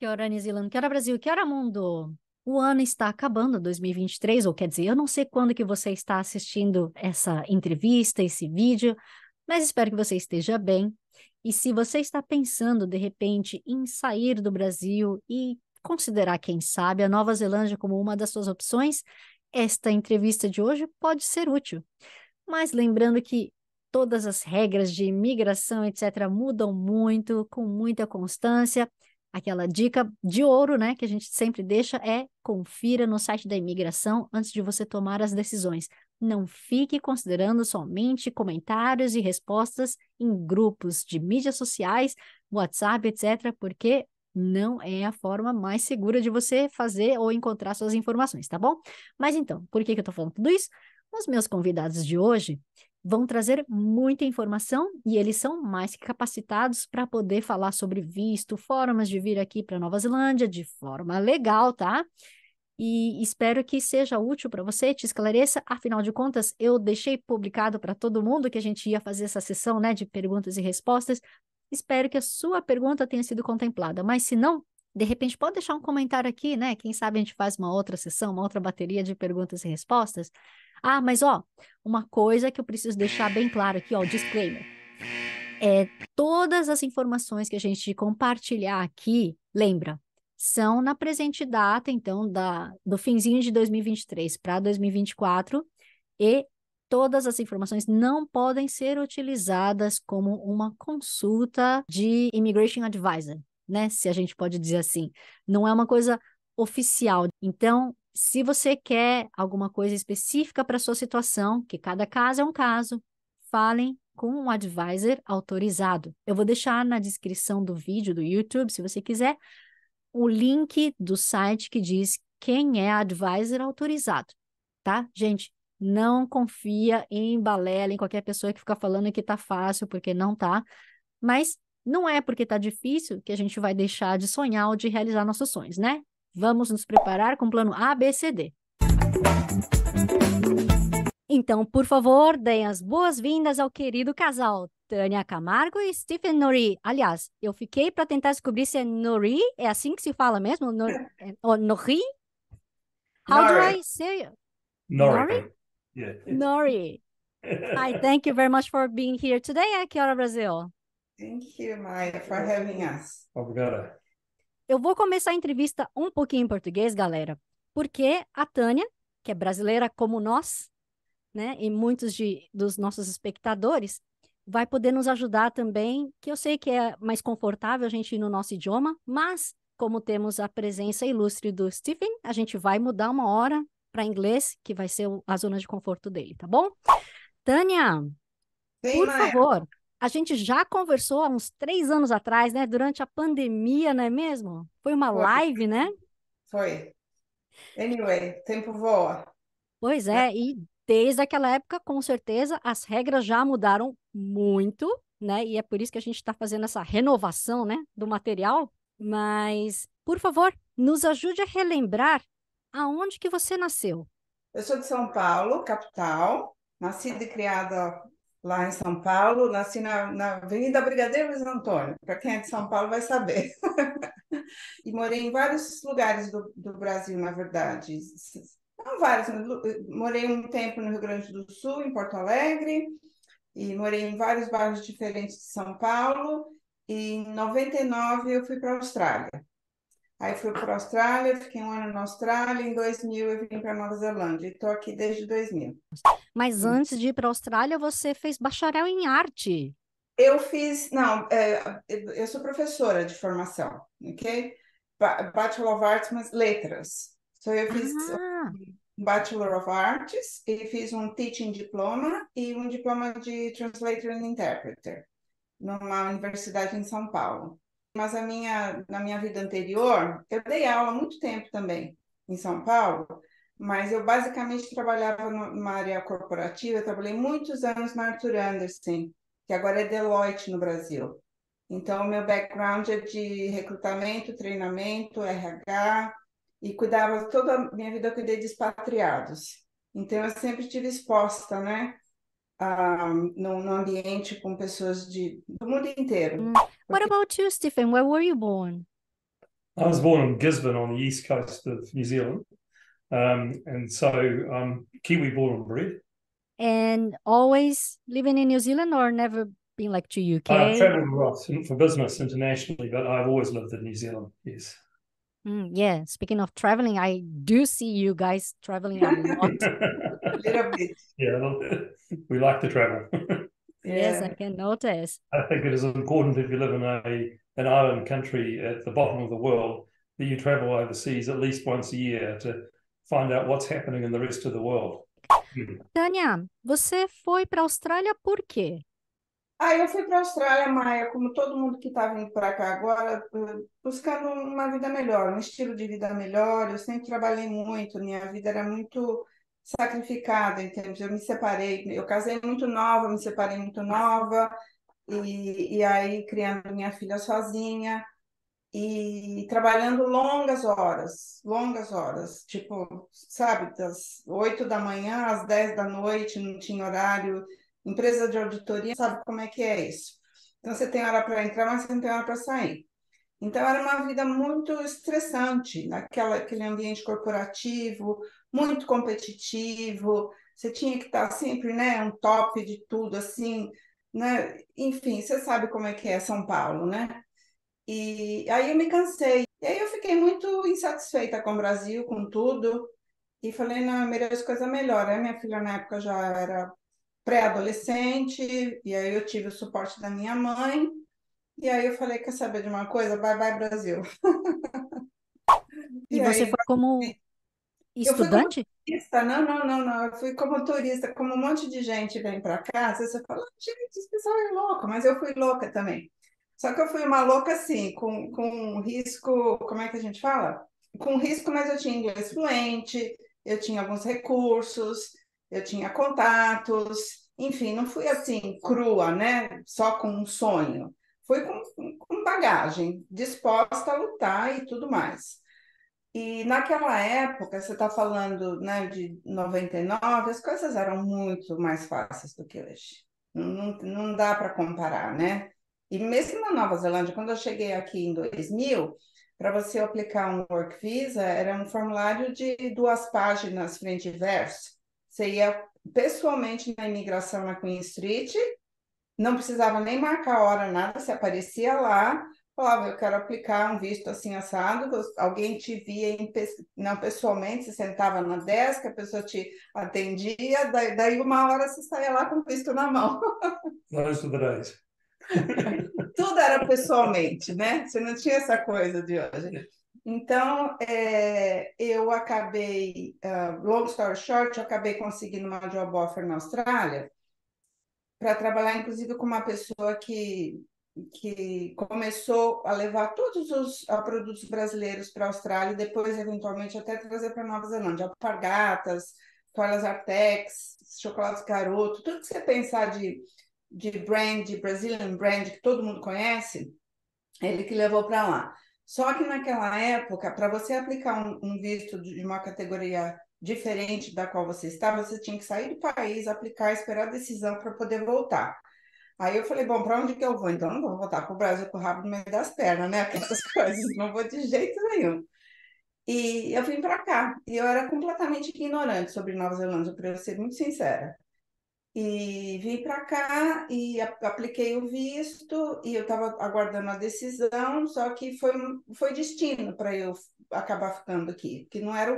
Que hora, New Zealand? Que hora, Brasil? Que hora, mundo? O ano está acabando, 2023, ou quer dizer, eu não sei quando que você está assistindo essa entrevista, esse vídeo, mas espero que você esteja bem. E se você está pensando, de repente, em sair do Brasil e considerar, quem sabe, a Nova Zelândia como uma das suas opções, esta entrevista de hoje pode ser útil. Mas lembrando que todas as regras de imigração, etc., mudam muito, com muita constância. Aquela dica de ouro, né, que a gente sempre deixa é confira no site da imigração antes de você tomar as decisões. Não fique considerando somente comentários e respostas em grupos de mídias sociais, WhatsApp, etc., porque não é a forma mais segura de você fazer ou encontrar suas informações, tá bom? Mas então, por que eu tô falando tudo isso? Os meus convidados de hoje vão trazer muita informação e eles são mais que capacitados para poder falar sobre visto, formas de vir aqui para Nova Zelândia de forma legal, tá? E espero que seja útil para você, te esclareça. Afinal de contas, eu deixei publicado para todo mundo que a gente ia fazer essa sessão, né, de perguntas e respostas. Espero que a sua pergunta tenha sido contemplada, mas se não, de repente pode deixar um comentário aqui, né? Quem sabe a gente faz uma outra sessão, uma outra bateria de perguntas e respostas. Ah, mas ó, uma coisa que eu preciso deixar bem claro aqui, ó, o disclaimer. Todas as informações que a gente compartilhar aqui, lembra, são na presente data, então, do finzinho de 2023 para 2024, e todas as informações não podem ser utilizadas como uma consulta de Immigration Advisor, né? Se a gente pode dizer assim. Não é uma coisa oficial. Então, se você quer alguma coisa específica para a sua situação, que cada caso é um caso, falem com um advisor autorizado. Eu vou deixar na descrição do vídeo do YouTube, se você quiser, o link do site que diz quem é advisor autorizado, tá? Gente, não confia em balela, em qualquer pessoa que fica falando que tá fácil, porque não tá. Mas não é porque tá difícil que a gente vai deixar de sonhar ou de realizar nossos sonhos, né? Vamos nos preparar com o plano A, B, C, D. Então, por favor, deem as boas-vindas ao querido casal, Tânia Camargo e Stephen Nori. Aliás, eu fiquei para tentar descobrir se é Nori, é assim que se fala mesmo? Ou Nori? How do Nori. I say it? Nori? Nori. Yeah. Nori. Hi, thank you very much for being here today, Kia ora, Brasil. Thank you, Maya, for having us. Obrigada. Eu vou começar a entrevista um pouquinho em português, galera, porque a Tânia, que é brasileira como nós, né, e muitos dos nossos espectadores, vai poder nos ajudar também, que eu sei que é mais confortável a gente ir no nosso idioma, mas como temos a presença ilustre do Stephen, a gente vai mudar uma hora para inglês, que vai ser a zona de conforto dele, tá bom? Tânia, Sim, por Maya. favor, a gente já conversou há uns 3 anos atrás, né, durante a pandemia, não é mesmo? Foi uma Foi, live, né? foi. Anyway, tempo voa. Pois Né? é, e desde aquela época, com certeza, as regras já mudaram muito, né? E é por isso que a gente está fazendo essa renovação, né, do material. Mas, por favor, nos ajude a relembrar aonde que você nasceu. Eu sou de São Paulo, capital. Nascida e criada lá em São Paulo. Nasci na Avenida Brigadeiro Luiz Antônio. Para quem é de São Paulo vai saber. E morei em vários lugares do Brasil, na verdade. Não vários, morei um tempo no Rio Grande do Sul, em Porto Alegre, e morei em vários bairros diferentes de São Paulo. E em 99 eu fui para a Austrália. Aí fui para a Austrália, fiquei um ano na Austrália, em 2000 eu vim para Nova Zelândia, e estou aqui desde 2000. Mas antes de ir para a Austrália, você fez bacharel em arte. Eu fiz, não, eu sou professora de formação, ok? Bachelor of Arts, mas letras. So eu fiz Ah, um Bachelor of Arts e fiz um Teaching Diploma e um diploma de Translator and Interpreter numa universidade em São Paulo. Mas na minha vida anterior, eu dei aula há muito tempo também em São Paulo, mas eu basicamente trabalhava numa área corporativa, eu trabalhei muitos anos na Arthur Andersen, que agora é Deloitte no Brasil. Então, o meu background é de recrutamento, treinamento, RH, e cuidava toda a minha vida, eu cuidei de expatriados. Então, eu sempre estive exposta, né, no ambiente com pessoas do mundo inteiro. What about you, Stephen? Where were you born? I was born in Gisborne on the east coast of New Zealand. And so I'm Kiwi born and bred. And always living in New Zealand or never been like to I've UK? travelled a lot for business internationally, but I've always lived in New Zealand, yes. Yeah, speaking of traveling, I do see you guys traveling a lot. Little bit. Yeah, we like to travel. Yes, I Yeah. can notice. I think it is important if you live in an island country at the bottom of the world that you travel overseas at least once a year to find out what's happening in the rest of the world. Tânia, você foi para a Austrália por quê? Eu fui para a Austrália, Maia, como todo mundo que está vindo para cá agora, buscando uma vida melhor, um estilo de vida melhor. Eu sempre trabalhei muito, minha vida era muito sacrificada, entende? Eu me separei, eu casei muito nova, me separei muito nova, e aí criando minha filha sozinha e trabalhando longas horas, tipo, sabe, das 8 da manhã às 10 da noite, não tinha horário. Empresa de auditoria, sabe como é que é isso? Então, você tem hora para entrar, mas você não tem hora para sair. Então, era uma vida muito estressante, aquele ambiente corporativo, muito competitivo, você tinha que estar sempre, né, um top de tudo, assim, né? Enfim, você sabe como é que é São Paulo, né? E aí eu me cansei. E aí eu fiquei muito insatisfeita com o Brasil, com tudo, e falei, não, eu mereço coisa melhor. Aí minha filha na época já era pré-adolescente, e aí eu tive o suporte da minha mãe, e aí eu falei, quer saber de uma coisa? Bye, bye, Brasil. E E você aí foi como eu fui como estudante? turista, não, eu fui como turista, como um monte de gente vem para cá, às vezes você fala, gente, esse pessoal é louco, mas eu fui louca também. Só que eu fui uma louca assim, com um risco, como é que a gente fala? Com risco, mas eu tinha inglês fluente, eu tinha alguns recursos, eu tinha contatos, enfim, não fui assim, crua, né? Só com um sonho. Fui com bagagem, disposta a lutar e tudo mais. E naquela época, você está falando, né, de 99, as coisas eram muito mais fáceis do que hoje. Não dá para comparar, né? E mesmo na Nova Zelândia, quando eu cheguei aqui em 2000, para você aplicar um Work Visa, era um formulário de 2 páginas, frente e verso. Você ia pessoalmente na imigração na Queen Street, não precisava nem marcar hora, nada, você aparecia lá, falava, eu quero aplicar um visto assim assado, alguém te via não pessoalmente, você sentava na desk, a pessoa te atendia, daí uma hora você saía lá com o visto na mão. Those were the days. Tudo era pessoalmente, né? Você não tinha essa coisa de hoje. Então, eu acabei, long story short, eu acabei conseguindo uma job offer na Austrália, para trabalhar, inclusive, com uma pessoa que começou a levar todos os produtos brasileiros para a Austrália e depois, eventualmente, até trazer para a Nova Zelândia. Alpargatas, toalhas Artex, chocolates Garoto, tudo que você pensar de brand, de Brazilian brand, que todo mundo conhece, ele que levou para lá. Só que naquela época, para você aplicar um visto de uma categoria diferente da qual você estava, você tinha que sair do país, aplicar, esperar a decisão para poder voltar. Aí eu falei, bom, para onde que eu vou? Então, não vou voltar para o Brasil com o rabo no meio das pernas, né? Aquelas coisas, não vou de jeito nenhum. E eu vim para cá, e eu era completamente ignorante sobre Nova Zelândia, para eu ser muito sincera. E vim para cá e apliquei o visto e eu estava aguardando a decisão, só que foi destino para eu acabar ficando aqui, que não era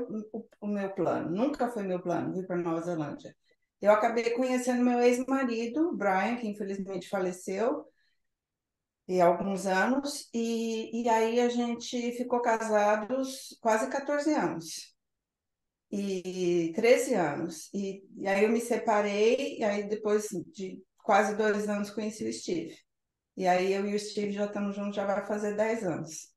o meu plano, nunca foi meu plano vir para Nova Zelândia. Eu acabei conhecendo meu ex-marido, Brian, que infelizmente faleceu há alguns anos, e aí a gente ficou casados quase 14 anos e 13 anos. E aí eu me separei, e aí depois de quase 2 anos conheci o Steve. E aí eu e o Steve já estamos juntos, já vai fazer 10 anos.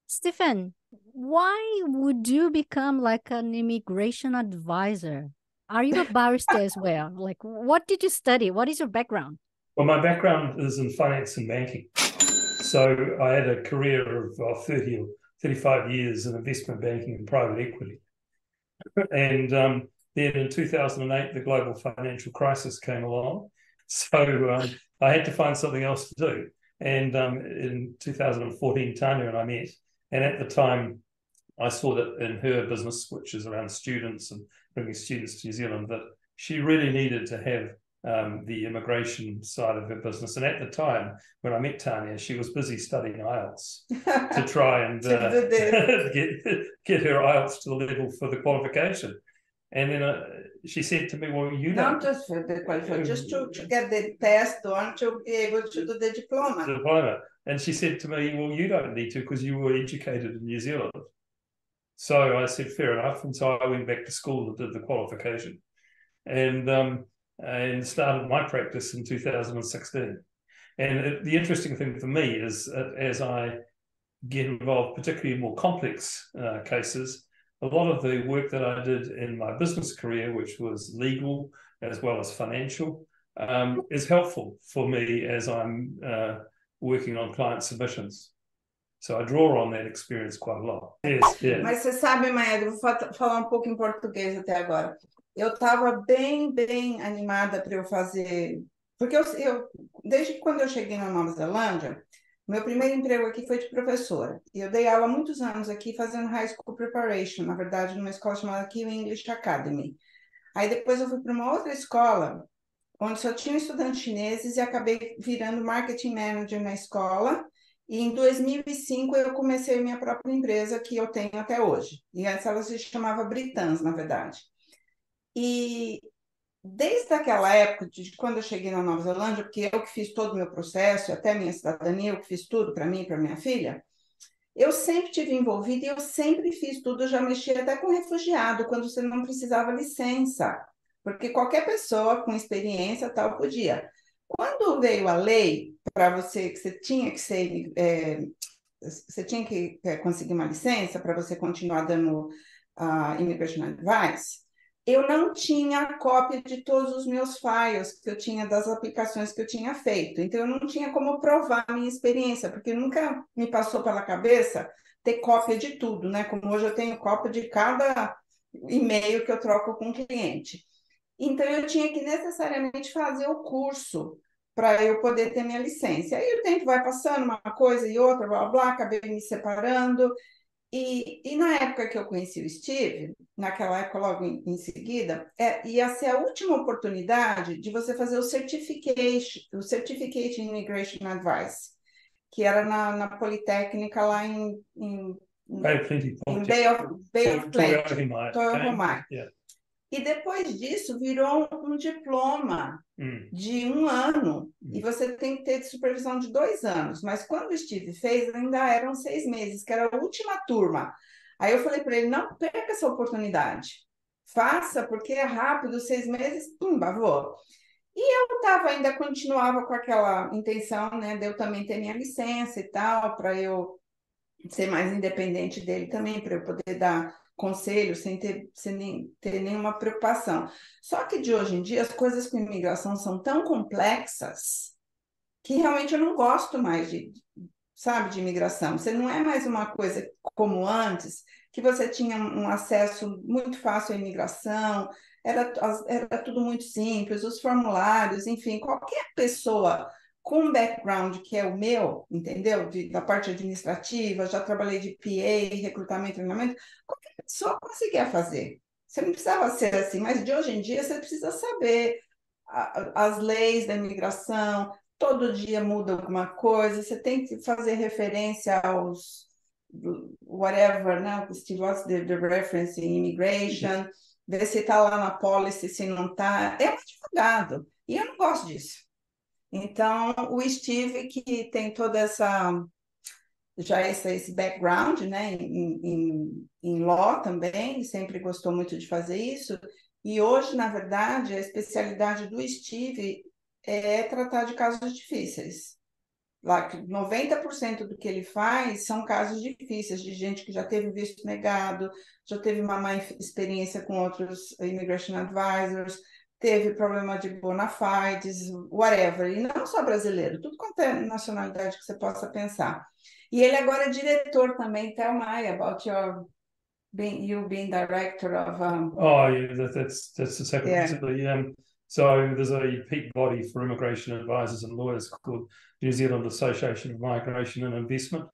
Stephen, why would you become like an immigration advisor? Are you a barrister as well? Like, what did you study? What is your background? Well, my background is in finance and banking. So I had a career of 30 or 35 years in investment banking and private equity. And then in 2008, the global financial crisis came along. So I had to find something else to do. And in 2014, Tanya and I met, And at the time, I saw that in her business, which is around students and bringing students to New Zealand, that she really needed to have the immigration side of her business. And at the time, when I met Tanya, she was busy studying IELTS to try and get her IELTS to the level for the qualification. And then she said to me, well, you don't... Not just for the qualification, just to get the test done to be able to do the diploma. Diploma. And she said to me, well, you don't need to because you were educated in New Zealand. So I said, fair enough. And so I went back to school and did the qualification. And started my practice in 2016. And the interesting thing for me is as I get involved, particularly in more complex cases, a lot of the work that I did in my business career, which was legal as well as financial, is helpful for me as I'm working on client submissions. So I draw on that experience quite a lot. Yes, yeah. Mas você sabe, Maia, eu vou falar um pouco em português até agora. Eu estava bem animada para eu fazer... Porque desde quando eu cheguei na Nova Zelândia, meu primeiro emprego aqui foi de professora. E eu dei aula há muitos anos aqui fazendo High School Preparation, na verdade, numa escola chamada Kiwi English Academy. Aí depois eu fui para uma outra escola, onde só tinha estudantes chineses e acabei virando Marketing Manager na escola. E em 2005 eu comecei a minha própria empresa, que eu tenho até hoje. E antes ela se chamava Britans, na verdade. E desde aquela época, de quando eu cheguei na Nova Zelândia, porque eu que fiz todo o meu processo, até minha cidadania, eu que fiz tudo para mim e para minha filha, eu sempre tive envolvida e eu sempre fiz tudo, eu já mexi até com refugiado, quando você não precisava licença, porque qualquer pessoa com experiência tal podia. Quando veio a lei para você, que você tinha que ser, você tinha que conseguir uma licença para você continuar dando immigration advice, eu não tinha cópia de todos os meus files que eu tinha das aplicações que eu tinha feito. Então, eu não tinha como provar a minha experiência, porque nunca me passou pela cabeça ter cópia de tudo, né? Como hoje eu tenho cópia de cada e-mail que eu troco com o cliente. Então, eu tinha que necessariamente fazer o curso para eu poder ter minha licença. Aí o tempo vai passando, uma coisa e outra, blá, blá, acabei me separando. E na época que eu conheci o Steve, naquela época logo em seguida, ia ser a última oportunidade de você fazer o Certificate in Immigration Advice, que era na Politécnica lá em Bay of Plenty, Toyomai. E depois disso virou um diploma de 1 ano, e você tem que ter supervisão de 2 anos. Mas quando o Steve fez, ainda eram 6 meses, que era a última turma. Aí eu falei para ele, não perca essa oportunidade. Faça, porque é rápido, 6 meses, pumba, voa. E eu ainda continuava com aquela intenção, né, de eu também ter minha licença e tal, para eu ser mais independente dele também, para eu poder dar conselho sem ter nenhuma preocupação. Só que de hoje em dia as coisas com imigração são tão complexas que realmente eu não gosto mais de imigração. Você não é mais uma coisa como antes, que você tinha um acesso muito fácil à imigração, era tudo muito simples, os formulários, enfim, qualquer pessoa com um background que é o meu, entendeu? Da parte administrativa, já trabalhei de PA, recrutamento, treinamento, qualquer pessoa conseguia fazer. Você não precisava ser assim, mas de hoje em dia você precisa saber as leis da imigração, todo dia muda alguma coisa, você tem que fazer referência aos whatever, né? What's the reference in immigration, ver se está lá na policy, se não está. É um advogado, e eu não gosto disso. Então, o Steve, que tem toda esse background, né, em law também, sempre gostou muito de fazer isso, e hoje, na verdade, a especialidade do Steve é tratar de casos difíceis. Lá, 90% do que ele faz são casos difíceis, de gente que já teve visto negado, já teve uma má experiência com outros immigration advisors, teve problema de bona fides, whatever, e não só brasileiro, tudo quanto é nacionalidade que você possa pensar. E ele agora é diretor também. Tell me about you being director of... that's the second recently. So there's a peak body for immigration advisors and lawyers called New Zealand Association of Migration and Investment.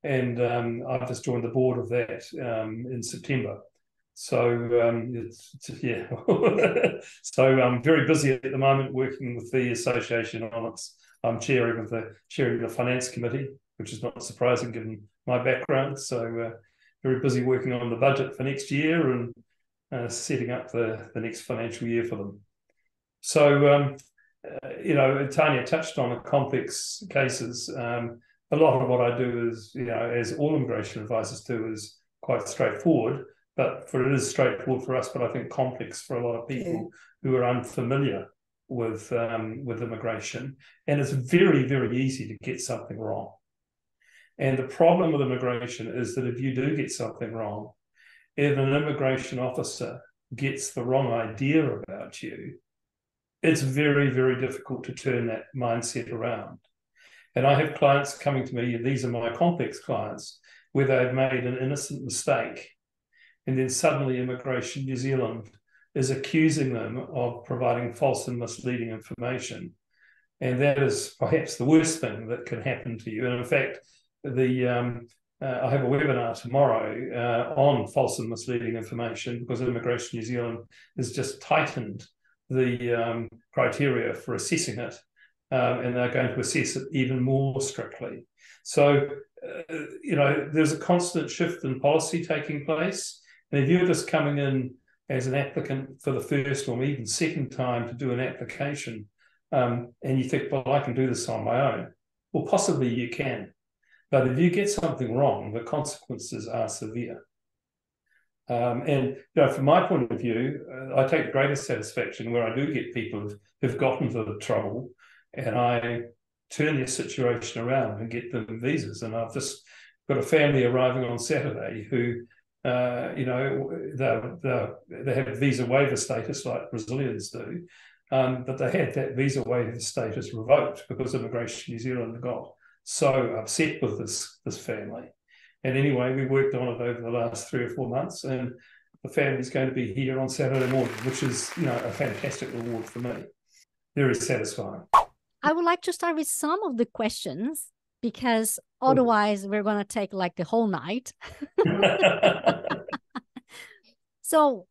and I've just joined the board of that in September. So yeah. So I'm very busy at the moment working with the association on its. I'm chairing the finance committee, which is not surprising given my background. So very busy working on the budget for next year and setting up the next financial year for them. So Tanya touched on the complex cases. A lot of what I do is, as all immigration advisors do, is quite straightforward. But it is straightforward for us, but I think complex for a lot of people who are unfamiliar with immigration. And it's very, very easy to get something wrong. And the problem with immigration is that if you do get something wrong, if an immigration officer gets the wrong idea about you, it's very, very difficult to turn that mindset around. And I have clients coming to me, and these are my complex clients, where they've made an innocent mistake. And then suddenly Immigration New Zealand is accusing them of providing false and misleading information. And that is perhaps the worst thing that can happen to you. And in fact, I have a webinar tomorrow on false and misleading information, because Immigration New Zealand has just tightened the criteria for assessing it, and they're going to assess it even more strictly. So, there's a constant shift in policy taking place. And if you're just coming in as an applicant for the first or even second time to do an application, and you think, well, I can do this on my own, well, possibly you can. But if you get something wrong, the consequences are severe. And from my point of view, I take greater satisfaction where I do get people who've gotten into trouble, and I turn their situation around and get them visas. And I've just got a family arriving on Saturday who, they have visa waiver status like Brazilians do, but they had that visa waiver status revoked because Immigration New Zealand got so upset with this family. And anyway, we worked on it over the last 3 or 4 months, and the family's going to be here on Saturday morning, which is, a fantastic reward for me. Very satisfying. I would like to start with some of the questions, because otherwise we're going to take like the whole night. So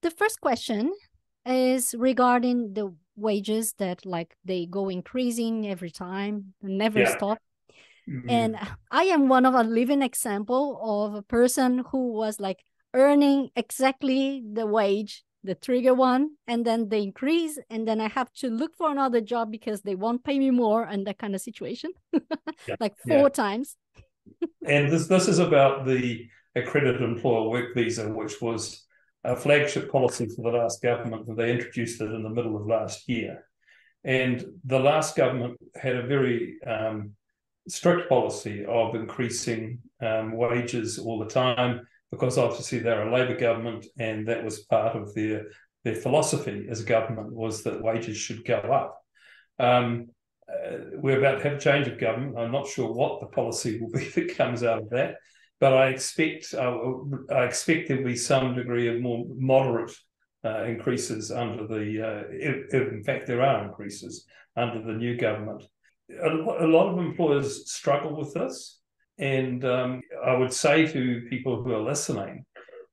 the first question is regarding the wages that they go increasing every time and never stop. And I am a living example of a person who was earning exactly the wage, the trigger one, and then they increase, and then I have to look for another job because they won't pay me more, and that kind of situation, 4 times. And this is about the accredited employer work visa, which was a flagship policy for the last government, and they introduced it in the middle of last year. And the last government had a very strict policy of increasing wages all the time, because obviously they're a Labor government, and that was part of their philosophy as a government, was that wages should go up. We're about to have a change of government. I'm not sure what the policy will be that comes out of that, but I expect there'll be some degree of more moderate increases under if in fact there are increases under the new government. A lot of employers struggle with this, and I would say to people who are listening,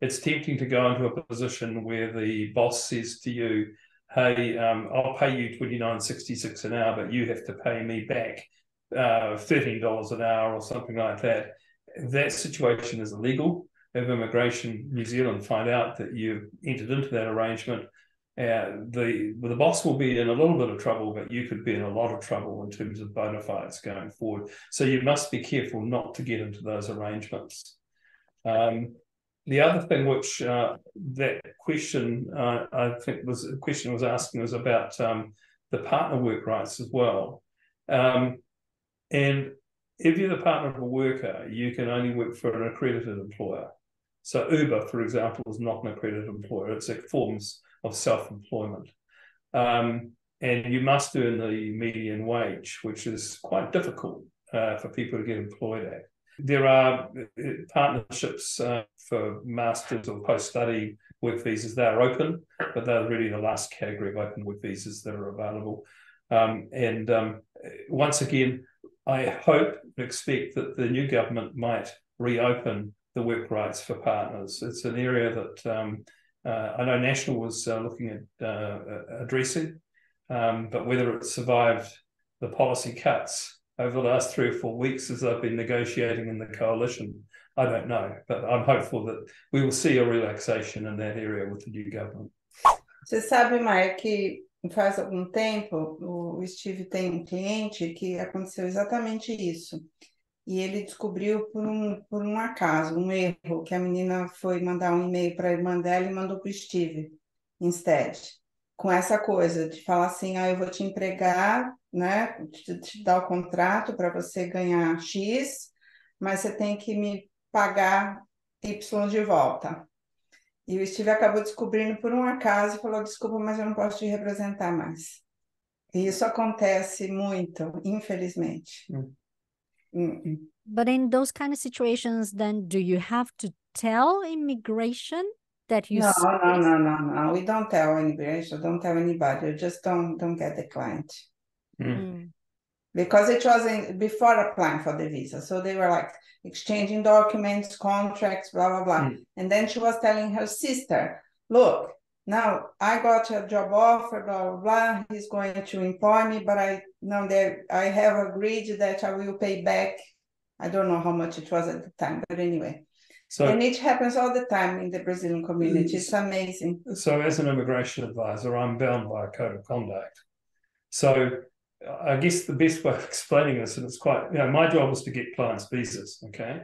it's tempting to go into a position where the boss says to you, hey, I'll pay you $29.66 an hour, but you have to pay me back $13 an hour or something like that. That situation is illegal. If Immigration New Zealand find out that you've entered into that arrangement, the boss will be in a little bit of trouble, but you could be in a lot of trouble in terms of bona fides going forward. So you must be careful not to get into those arrangements. The other thing which that question, I think the question was asking was about the partner work rights as well. And if you're the partner of a worker, you can only work for an accredited employer. So Uber, for example, is not an accredited employer. It's a forms of self-employment. And you must earn the median wage, which is quite difficult for people to get employed at. There are partnerships for masters or post-study work visas. They're open, but they're really the last category of open work visas that are available. Once again, I hope and expect that the new government might reopen the work rights for partners. It's an area that I know National was looking at addressing, but whether it survived the policy cuts over the last 3 or 4 weeks as they've been negotiating in the coalition, I don't know. But I'm hopeful that we will see a relaxation in that area with the new government. Você sabe, Maia, que faz algum tempo o Steve tem um cliente que aconteceu exatamente isso. E ele descobriu por um acaso, um erro, que a menina foi mandar um e-mail para a irmã dela e mandou para o Steve instead. Com essa coisa de falar assim, eu vou te empregar, né, te dar o contrato para você ganhar X, mas você tem que me pagar Y de volta. E o Steve acabou descobrindo por um acaso e falou, desculpa, mas eu não posso te representar mais. E isso acontece muito, infelizmente. But in those kind of situations, then do you have to tell immigration that you... No. We don't tell immigration, don't tell anybody. You just don't get the client. Because it was before applying for the visa. So they were like exchanging documents, contracts, blah, blah, blah. And then she was telling her sister, look, now I got a job offer, blah, blah, blah. He's going to employ me, but I have agreed that I will pay back. I don't know how much it was at the time, but anyway. And it happens all the time in the Brazilian community. It's amazing. So as an immigration advisor, I'm bound by a code of conduct. So I guess the best way of explaining this, and it's quite, my job is to get clients visas, okay?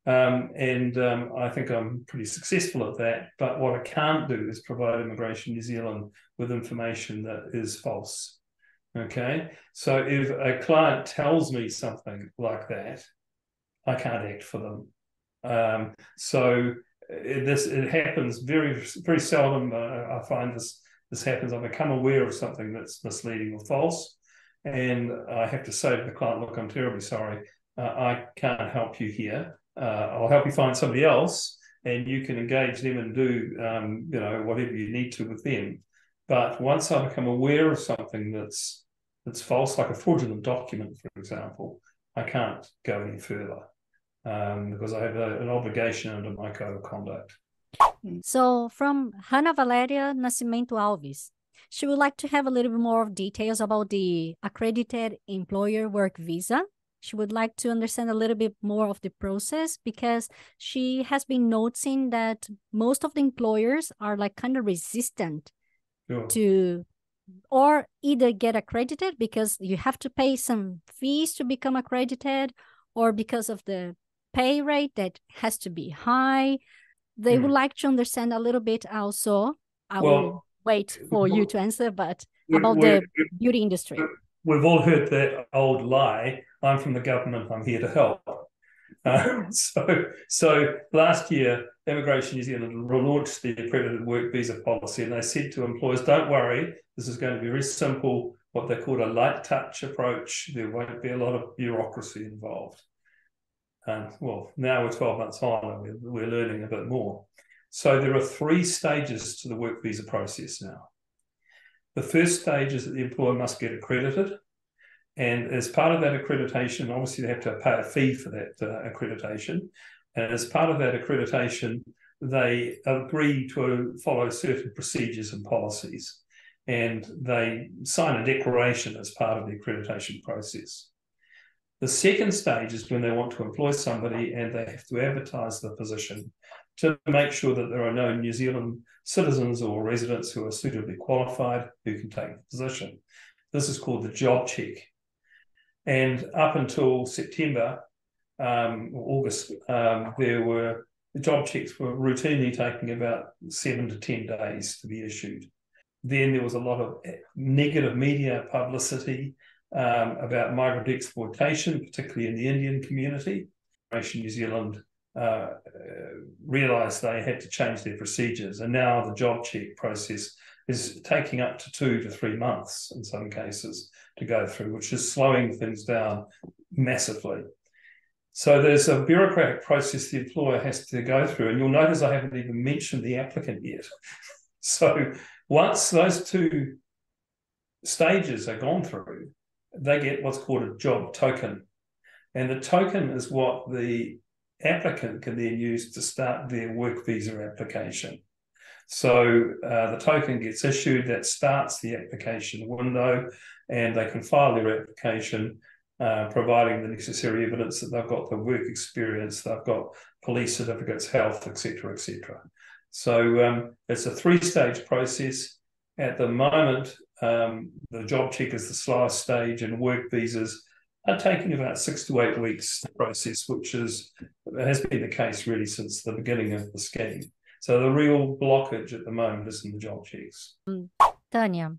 I think I'm pretty successful at that, but what I can't do is provide Immigration New Zealand with information that is false, okay? So if a client tells me something like that, I can't act for them. It happens very, very seldom. I find this happens. I become aware of something that's misleading or false, and I have to say to the client, look, I'm terribly sorry. I can't help you here. I'll help you find somebody else, and you can engage them and do whatever you need to with them. But once I become aware of something that's false, like a fraudulent document, for example, I can't go any further. Because I have an obligation under my code of conduct. So from Hannah Valeria Nascimento Alves, she would like to have a little bit more of details about the accredited employer work visa. She would like to understand a little bit more of the process because she has been noticing that most of the employers are like kind of resistant to or either get accredited because you have to pay some fees to become accredited or because of the pay rate that has to be high. They would like to understand a little bit also. I will wait for you to answer, but about the beauty industry. We've all heard that old lie, I'm from the government, I'm here to help. So last year, Immigration New Zealand relaunched the accredited work visa policy, and they said to employers, don't worry, this is going to be very simple, what they call a light touch approach. There won't be a lot of bureaucracy involved. Now we're 12 months on and we're learning a bit more. So there are 3 stages to the work visa process now. The first stage is that the employer must get accredited. And as part of that accreditation, obviously they have to pay a fee for that accreditation. And as part of that accreditation, they agree to follow certain procedures and policies. And they sign a declaration as part of the accreditation process. The second stage is when they want to employ somebody and they have to advertise the position to make sure that there are no New Zealand citizens or residents who are suitably qualified who can take the position. This is called the job check. And up until September or August, the job checks were routinely taking about 7 to 10 days to be issued. Then there was a lot of negative media publicity about migrant exploitation, particularly in the Indian community. Immigration New Zealand realised they had to change their procedures, and now the job check process is taking up to 2 to 3 months in some cases to go through, which is slowing things down massively. So there's a bureaucratic process the employer has to go through, and you'll notice I haven't even mentioned the applicant yet. So once those 2 stages are gone through, they get what's called a job token. And the token is what the applicant can then use to start their work visa application. So the token gets issued, that starts the application window, and they can file their application, providing the necessary evidence that they've got the work experience, they've got police certificates, health, etc., etc. So it's a 3-stage process. At the moment, the job check is the slowest stage, and work visas are taking about 6 to 8 weeks to process, which has been the case really since the beginning of the scheme. So the real blockage at the moment is in the job checks. Tânia,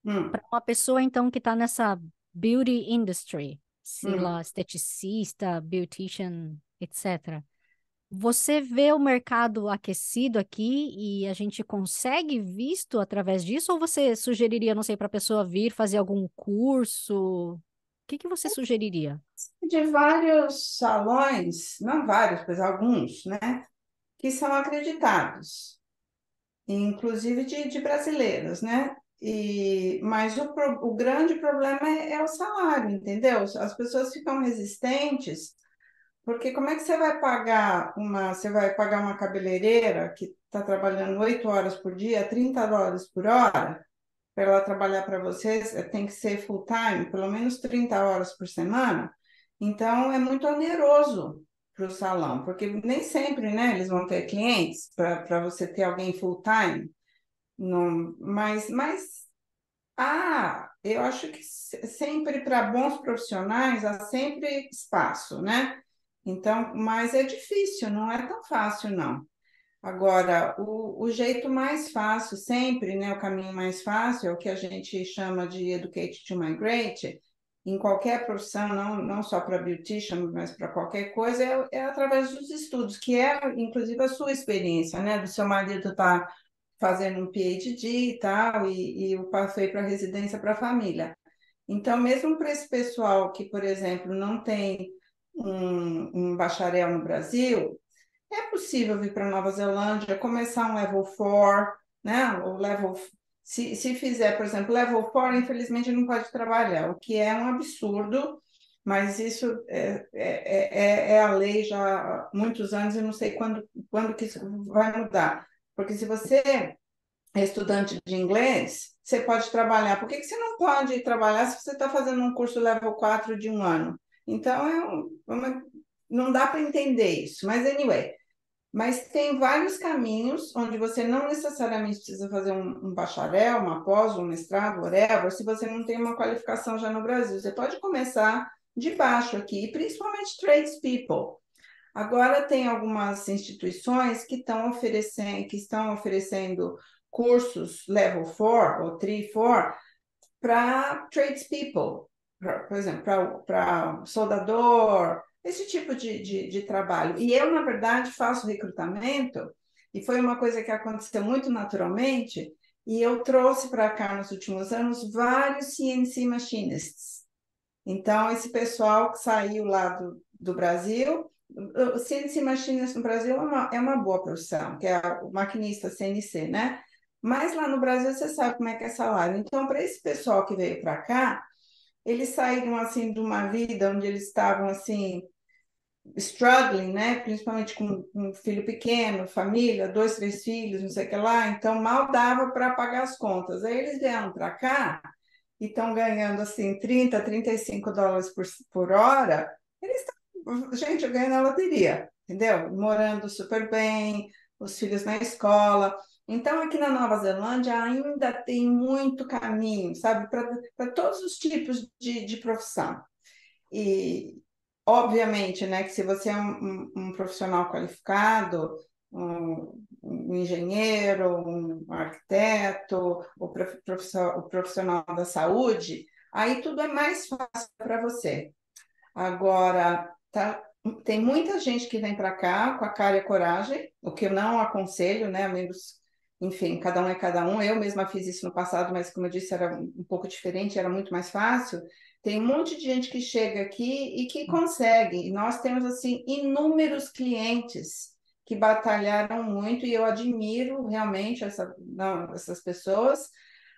para uma pessoa então que está nessa beauty industry, sei lá, esteticista, beautician, etc., você vê o mercado aquecido aqui e a gente consegue visto através disso? Ou você sugeriria, não sei, para a pessoa vir fazer algum curso? O que você sugeriria? De vários salões, não vários, mas alguns, né? Que são acreditados, inclusive de brasileiros, né? Mas o grande problema é o salário, entendeu? As pessoas ficam resistentes, porque como é que você vai pagar uma cabeleireira que está trabalhando 8 horas por dia, $30 por hora, para ela trabalhar para você, tem que ser full time, pelo menos 30 horas por semana. Então, é muito oneroso para o salão, porque nem sempre, né, eles vão ter clientes para você ter alguém full time. Não, eu acho que sempre para bons profissionais há sempre espaço, né? Então, mas é difícil, não é tão fácil, não. Agora, o jeito mais fácil, sempre, né, o caminho mais fácil é o que a gente chama de Educate to Migrate, em qualquer profissão, não só para beautician, mas para qualquer coisa, é através dos estudos, que é, inclusive, a sua experiência, né? Do seu marido estar fazendo um PhD e tal, e o passei para residência para a família. Então, mesmo para esse pessoal que, por exemplo, não tem um bacharel no Brasil, é possível vir para Nova Zelândia, começar um level 4, né? O level, se fizer, por exemplo, level 4, infelizmente não pode trabalhar, o que é um absurdo, mas isso é a lei já há muitos anos e não sei quando que isso vai mudar. Porque se você é estudante de inglês, você pode trabalhar. Por que você não pode trabalhar se você está fazendo um curso level 4 de 1 ano? Então, não dá para entender isso. Mas, anyway, mas tem vários caminhos onde você não necessariamente precisa fazer um bacharel, uma pós, um mestrado, whatever, se você não tem uma qualificação já no Brasil. Você pode começar de baixo aqui, principalmente tradespeople. Agora tem algumas instituições que estão oferecendo cursos level 4 ou 3, 4 para tradespeople, por exemplo, para soldador, esse tipo de trabalho. E eu, na verdade, faço recrutamento, e foi uma coisa que aconteceu muito naturalmente, e eu trouxe para cá nos últimos anos vários CNC machinists. Então, esse pessoal que saiu lá do Brasil, o CNC machinist no Brasil é uma boa profissão, que é o maquinista CNC, né? Mas lá no Brasil você sabe como é que é salário. Então, para esse pessoal que veio para cá, eles saíram assim de uma vida onde eles estavam assim struggling, né? Principalmente com um filho pequeno, família, 2, 3 filhos, não sei o que lá. Então, mal dava para pagar as contas. Aí eles vieram para cá e estão ganhando assim $35 por hora. Eles estão, gente, ganhando na loteria, entendeu? Morando super bem, os filhos na escola. Então, aqui na Nova Zelândia ainda tem muito caminho, sabe, para todos os tipos de profissão. E, obviamente, né, que se você é um profissional qualificado, um engenheiro, um arquiteto, o profissional da saúde, aí tudo é mais fácil para você. Agora, tem muita gente que vem para cá com a cara e a coragem, o que eu não aconselho, né, amigos? Enfim, cada um é cada um. Eu mesma fiz isso no passado, mas como eu disse, era um pouco diferente, era muito mais fácil. Tem um monte de gente que chega aqui e que consegue. E nós temos, assim, inúmeros clientes que batalharam muito e eu admiro realmente essas pessoas,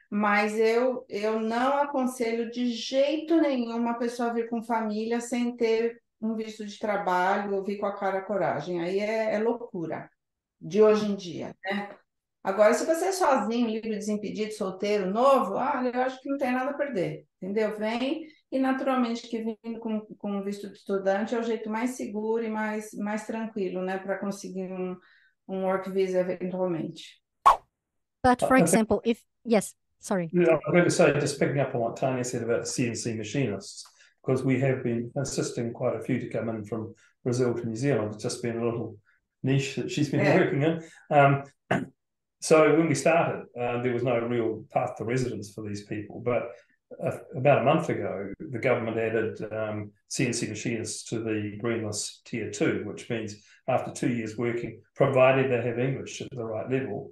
mas eu não aconselho de jeito nenhum uma pessoa vir com família sem ter um visto de trabalho, vir com a cara e a coragem. Aí é loucura de hoje em dia, né? Agora, se você é sozinho, livre, desimpedido, solteiro, novo, eu acho que não tem nada a perder, entendeu? Vem e, naturalmente, que vindo com visto de estudante é o jeito mais seguro e mais tranquilo, né, para conseguir um work visa eventualmente. But for I think, example, yes, sorry. I'm going to say, just picking up on what Tanya said about CNC machinists, because we have been assisting quite a few to come in from Brazil to New Zealand. It's just been a little niche that she's been working in. So when we started, there was no real path to residence for these people. But about a month ago, the government added CNC machinists to the green list tier 2, which means after 2 years working, provided they have English at the right level,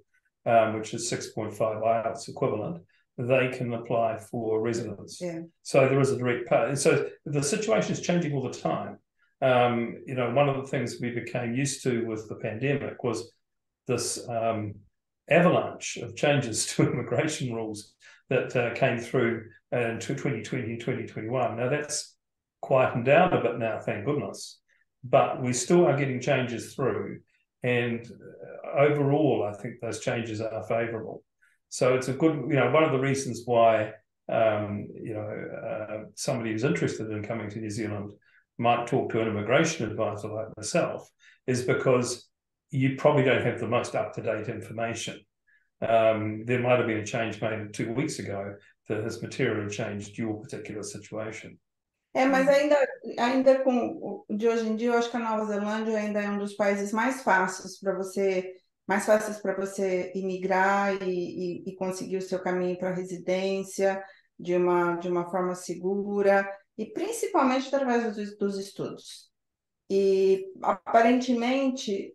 which is 6.5 IELTS equivalent, they can apply for residence. Yeah. So there is a direct path. So the situation is changing all the time. One of the things we became used to with the pandemic was this avalanche of changes to immigration rules that came through in 2020, 2021. Now that's quietened down a bit now, thank goodness, but we still are getting changes through, and overall I think those changes are favourable. So it's a good, one of the reasons why somebody who's interested in coming to New Zealand might talk to an immigration advisor like myself is because you probably don't have the most up-to-date information. There might have been a change made 2 weeks ago that has materially changed your particular situation. Mas ainda com de hoje em dia, eu acho que a Nova Zelândia ainda é um dos países mais fáceis para você imigrar e conseguir o seu caminho para a residência de uma forma segura e principalmente através dos estudos. E aparentemente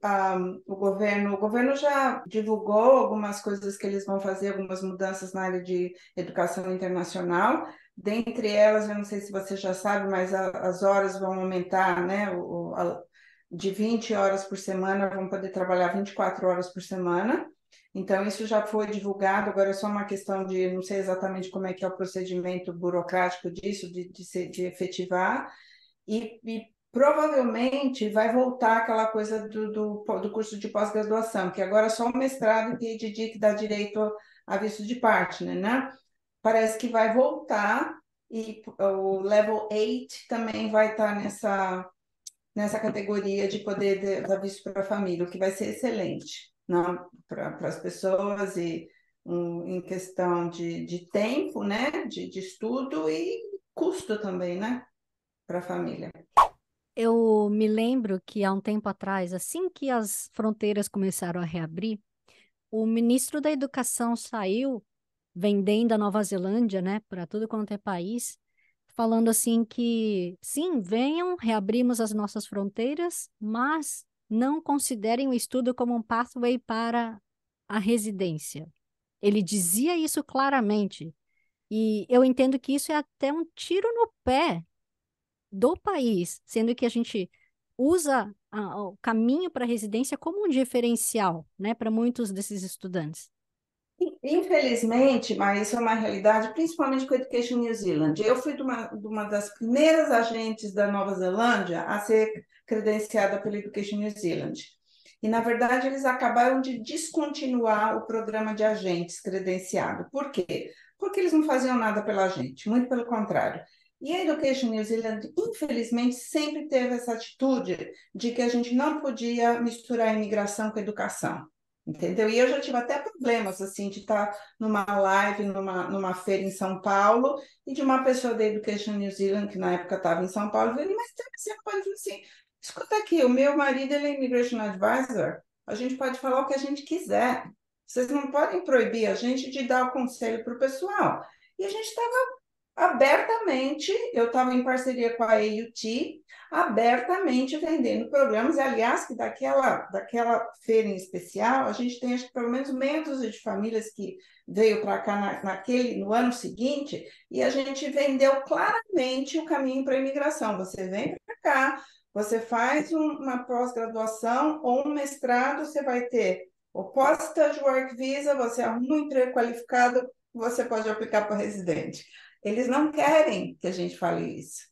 o governo já divulgou algumas coisas que eles vão fazer, algumas mudanças na área de educação internacional. Dentre elas, eu não sei se você já sabe, mas as horas vão aumentar, né? De 20 horas por semana, vão poder trabalhar 24 horas por semana. Então, isso já foi divulgado, agora é só uma questão de, não sei exatamente como é que é o procedimento burocrático disso, de efetivar. E provavelmente vai voltar aquela coisa do curso de pós-graduação, que agora é só o mestrado e PhD que dá direito a visto de partner, né? Parece que vai voltar e o Level 8 também vai estar nessa categoria de poder dar visto para a família, o que vai ser excelente, né? Para as pessoas e em questão de tempo, né? De estudo e custo também, né? Para a família. Eu me lembro que há um tempo atrás, assim que as fronteiras começaram a reabrir, o ministro da Educação saiu vendendo a Nova Zelândia, né, para tudo quanto é país, falando assim que, sim, venham, reabrimos as nossas fronteiras, mas não considerem o estudo como um pathway para a residência. Ele dizia isso claramente. E eu entendo que isso é até um tiro no pé do país, sendo que a gente usa o caminho para a residência como um diferencial, né, para muitos desses estudantes. Infelizmente, mas isso é uma realidade, principalmente com a Education New Zealand. Eu fui de uma das primeiras agentes da Nova Zelândia a ser credenciada pela Education New Zealand. E, na verdade, eles acabaram de descontinuar o programa de agentes credenciado. Por quê? Porque eles não faziam nada pela gente, muito pelo contrário. E a Education New Zealand, infelizmente, sempre teve essa atitude de que a gente não podia misturar a imigração com a educação. Entendeu? E eu já tive até problemas, assim, de estar numa live, numa feira em São Paulo, e de uma pessoa da Education New Zealand, que na época estava em São Paulo, veio, mas você não pode dizer assim, escuta aqui, o meu marido, ele é Immigration Advisor, a gente pode falar o que a gente quiser, vocês não podem proibir a gente de dar o conselho para o pessoal. E a gente estava abertamente, eu estava em parceria com a AUT, abertamente vendendo programas, e aliás, que daquela feira em especial, a gente tem acho que pelo menos meia dúzia de famílias que veio para cá no ano seguinte, e a gente vendeu claramente o caminho para a imigração. Você vem para cá, você faz uma pós-graduação ou um mestrado, você vai ter o Post-Study Work Visa, você arruma um emprego qualificado, você pode aplicar para residente. Eles não querem que a gente fale isso.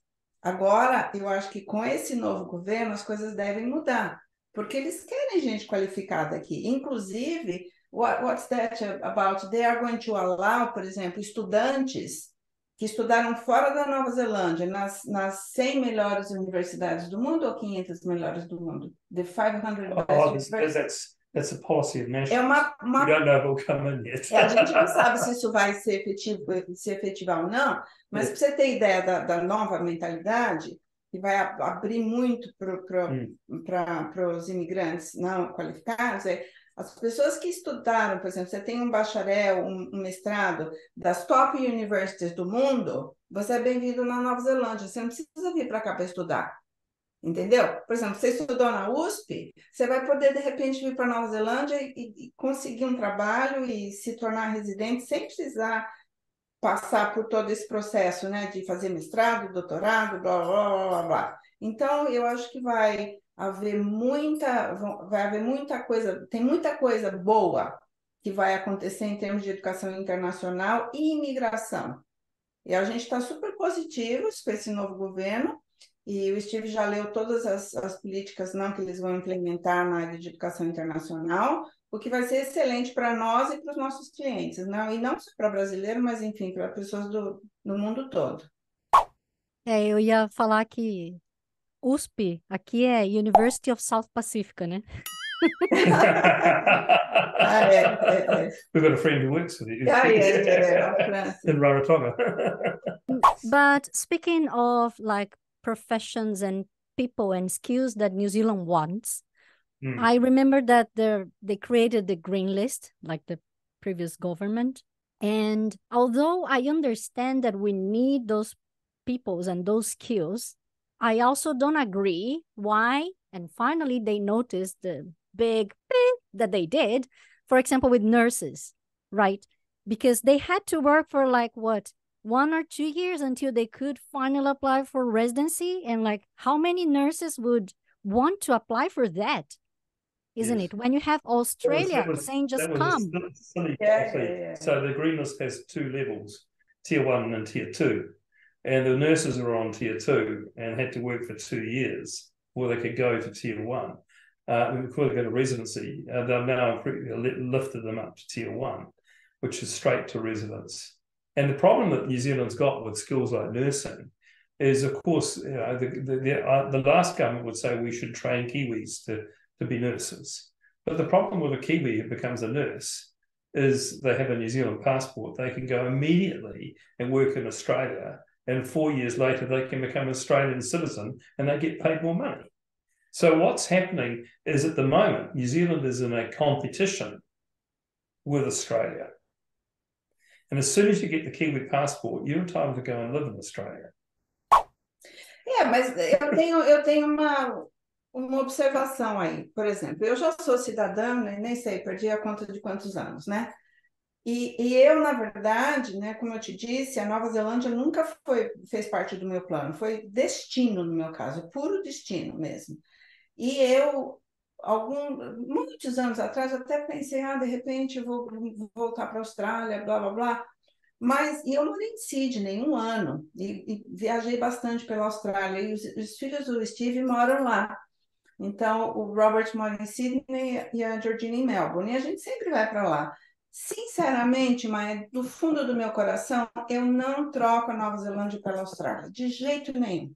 Agora, eu acho que com esse novo governo as coisas devem mudar, porque eles querem gente qualificada aqui. Inclusive, what's that about? They are going to allow, por exemplo, estudantes que estudaram fora da Nova Zelândia, nas 100 melhores universidades do mundo ou 500 melhores do mundo? The 500 best universities. That's a policy of national. É uma... We don't know if it will come in yet. A gente não sabe se isso vai ser se efetivar ou não, mas para você ter ideia da nova mentalidade, que vai abrir muito para os imigrantes não qualificados, as pessoas que estudaram, por exemplo, você tem um bacharel, um mestrado das top universities do mundo, você é bem-vindo na Nova Zelândia, você não precisa vir para cá para estudar. Entendeu? Por exemplo, você estudou na USP, você vai poder, de repente, vir para Nova Zelândia e conseguir um trabalho e se tornar residente sem precisar passar por todo esse processo, né, de fazer mestrado, doutorado, blá, blá, blá, blá, blá. Então, eu acho que vai haver muita coisa, tem muita coisa boa que vai acontecer em termos de educação internacional e imigração. E a gente está super positivos com esse novo governo, e o Steve já leu todas as políticas não, que eles vão implementar na área de educação internacional, o que vai ser excelente para nós e para os nossos clientes, não? E não só para brasileiros, mas, enfim, para pessoas do mundo todo. Eu ia falar que USP aqui é University of South Pacific, né? We've got a friend who works for the France. in Rarotonga. But speaking of like professions and people and skills that New Zealand wants, I remember that they created the green list, like the previous government. And although I understand that we need those peoples and those skills, I also don't agree why. And finally, they noticed the big that they did, for example, with nurses, right? Because they had to work for like, what, 1 or 2 years until they could finally apply for residency. And like, how many nurses would want to apply for that? Isn't it? When you have Australia saying just come. Silly policy. So the green list has 2 levels, tier 1 and tier 2. And the nurses are on tier 2 and had to work for 2 years before they could go to tier 1. Before they go to residency, they've now lifted them up to tier 1, which is straight to residence. And the problem that New Zealand's got with skills like nursing is, of course, you know, the last government would say we should train Kiwis to be nurses. But the problem with a Kiwi who becomes a nurse is they have a New Zealand passport. They can go immediately and work in Australia, and 4 years later they can become an Australian citizen and they get paid more money. So what's happening is at the moment, New Zealand is in a competition with Australia. And as soon as you get the Kiwi passport, you're entitled to go and live in Australia. Mas eu tenho uma observação aí. Por exemplo, eu já sou cidadã, nem sei, perdi a conta de quantos anos, né? E eu, na verdade, né, como eu te disse, a Nova Zelândia nunca fez parte do meu plano. Foi destino, no meu caso, puro destino mesmo. E eu, muitos anos atrás, até pensei, de repente eu vou voltar para a Austrália, blá, blá, blá. Mas eu morei em Sydney 1 ano e viajei bastante pela Austrália. E os filhos do Steve moram lá. Então, o Robert mora em Sydney e a Georgina em Melbourne. E a gente sempre vai para lá. Sinceramente, Maia, do fundo do meu coração, eu não troco a Nova Zelândia pela Austrália. De jeito nenhum.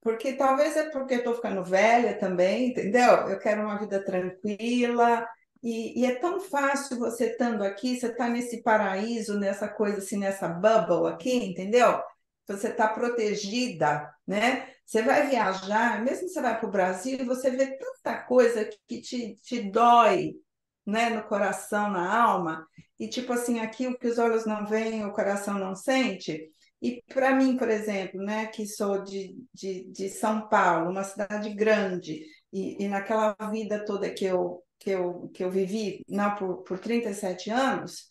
Porque talvez é porque estou ficando velha também, entendeu? Eu quero uma vida tranquila. E é tão fácil você estando aqui, você está nesse paraíso, nessa coisa assim, nessa bubble aqui, entendeu? Você está protegida, né? Você vai viajar, mesmo que você vai para o Brasil, você vê tanta coisa que te dói, né? No coração, na alma. E tipo assim, aqui o que os olhos não veem, o coração não sente. E para mim, por exemplo, né, que sou de São Paulo, uma cidade grande, e naquela vida toda que eu vivi não, por 37 anos,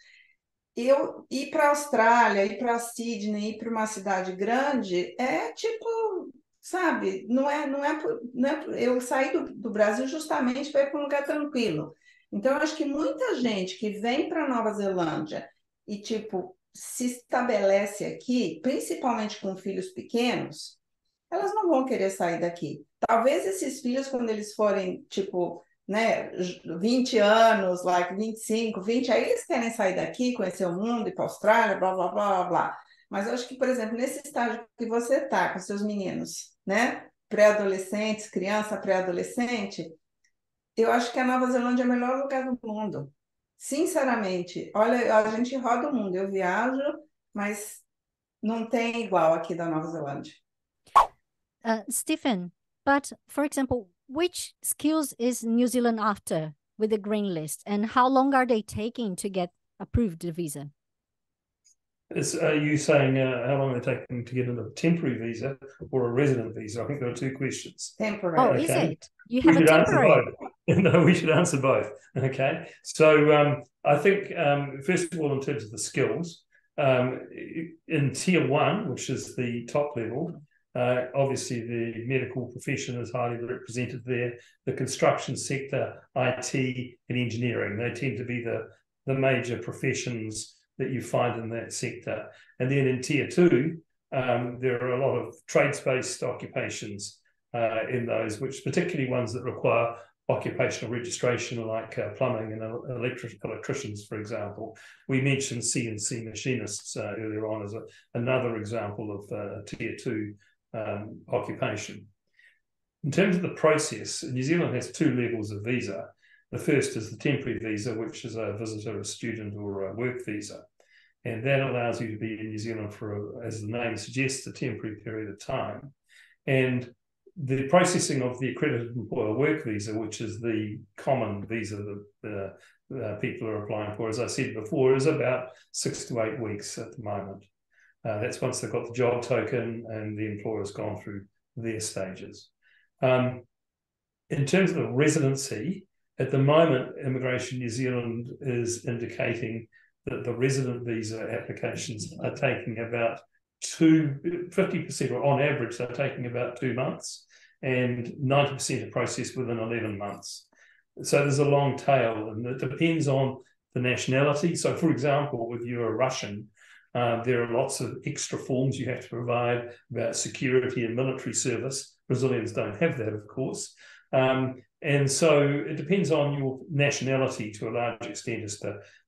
eu ir para a Austrália, ir para Sydney, ir para uma cidade grande, é tipo, sabe, eu saí do Brasil justamente para ir para um lugar tranquilo. Então, eu acho que muita gente que vem para Nova Zelândia e, tipo, se estabelece aqui, principalmente com filhos pequenos, elas não vão querer sair daqui. Talvez esses filhos, quando eles forem, tipo, né, 20 anos, like 25, 20, aí eles querem sair daqui, conhecer o mundo, ir para a Austrália, blá, blá, blá, blá, blá. Mas eu acho que, por exemplo, nesse estágio que você está com seus meninos, né, pré-adolescentes, criança, pré-adolescente, eu acho que a Nova Zelândia é o melhor lugar do mundo. Sinceramente, olha, a gente roda o mundo, eu viajo, mas não tem igual aqui da Nova Zelândia. Stephen, but for example, which skills is New Zealand after with the green list, and how long are they taking to get approved the visa? Are you saying how long they're taking to get a temporary visa or a resident visa? I think there are two questions. Temporary. Oh, is it? You have a temporary? No, we should answer both. Okay. So I think, first of all, in terms of the skills, in Tier 1, which is the top level, obviously the medical profession is highly represented there. The construction sector, IT and engineering, they tend to be the major professions that you find in that sector. And then in Tier 2, there are a lot of trades-based occupations in those, which particularly ones that require occupational registration, like plumbing and electricians, for example. We mentioned CNC machinists earlier on as another example of Tier 2 occupation. In terms of the process, New Zealand has two levels of visa. The first is the temporary visa, which is a visitor, a student, or a work visa. And that allows you to be in New Zealand for, as the name suggests, a temporary period of time. And the processing of the accredited employer work visa, which is the common visa that people are applying for, as I said before, is about 6 to 8 weeks at the moment. That's once they've got the job token and the employer's gone through their stages. In terms of the residency, at the moment, Immigration New Zealand is indicating that the resident visa applications are taking about 50%, or on average, they're taking about 2 months, and 90% are processed within 11 months. So there's a long tail, and it depends on the nationality. So, for example, if you're a Russian, there are lots of extra forms you have to provide about security and military service. Brazilians don't have that, of course. And so it depends on your nationality to a large extent as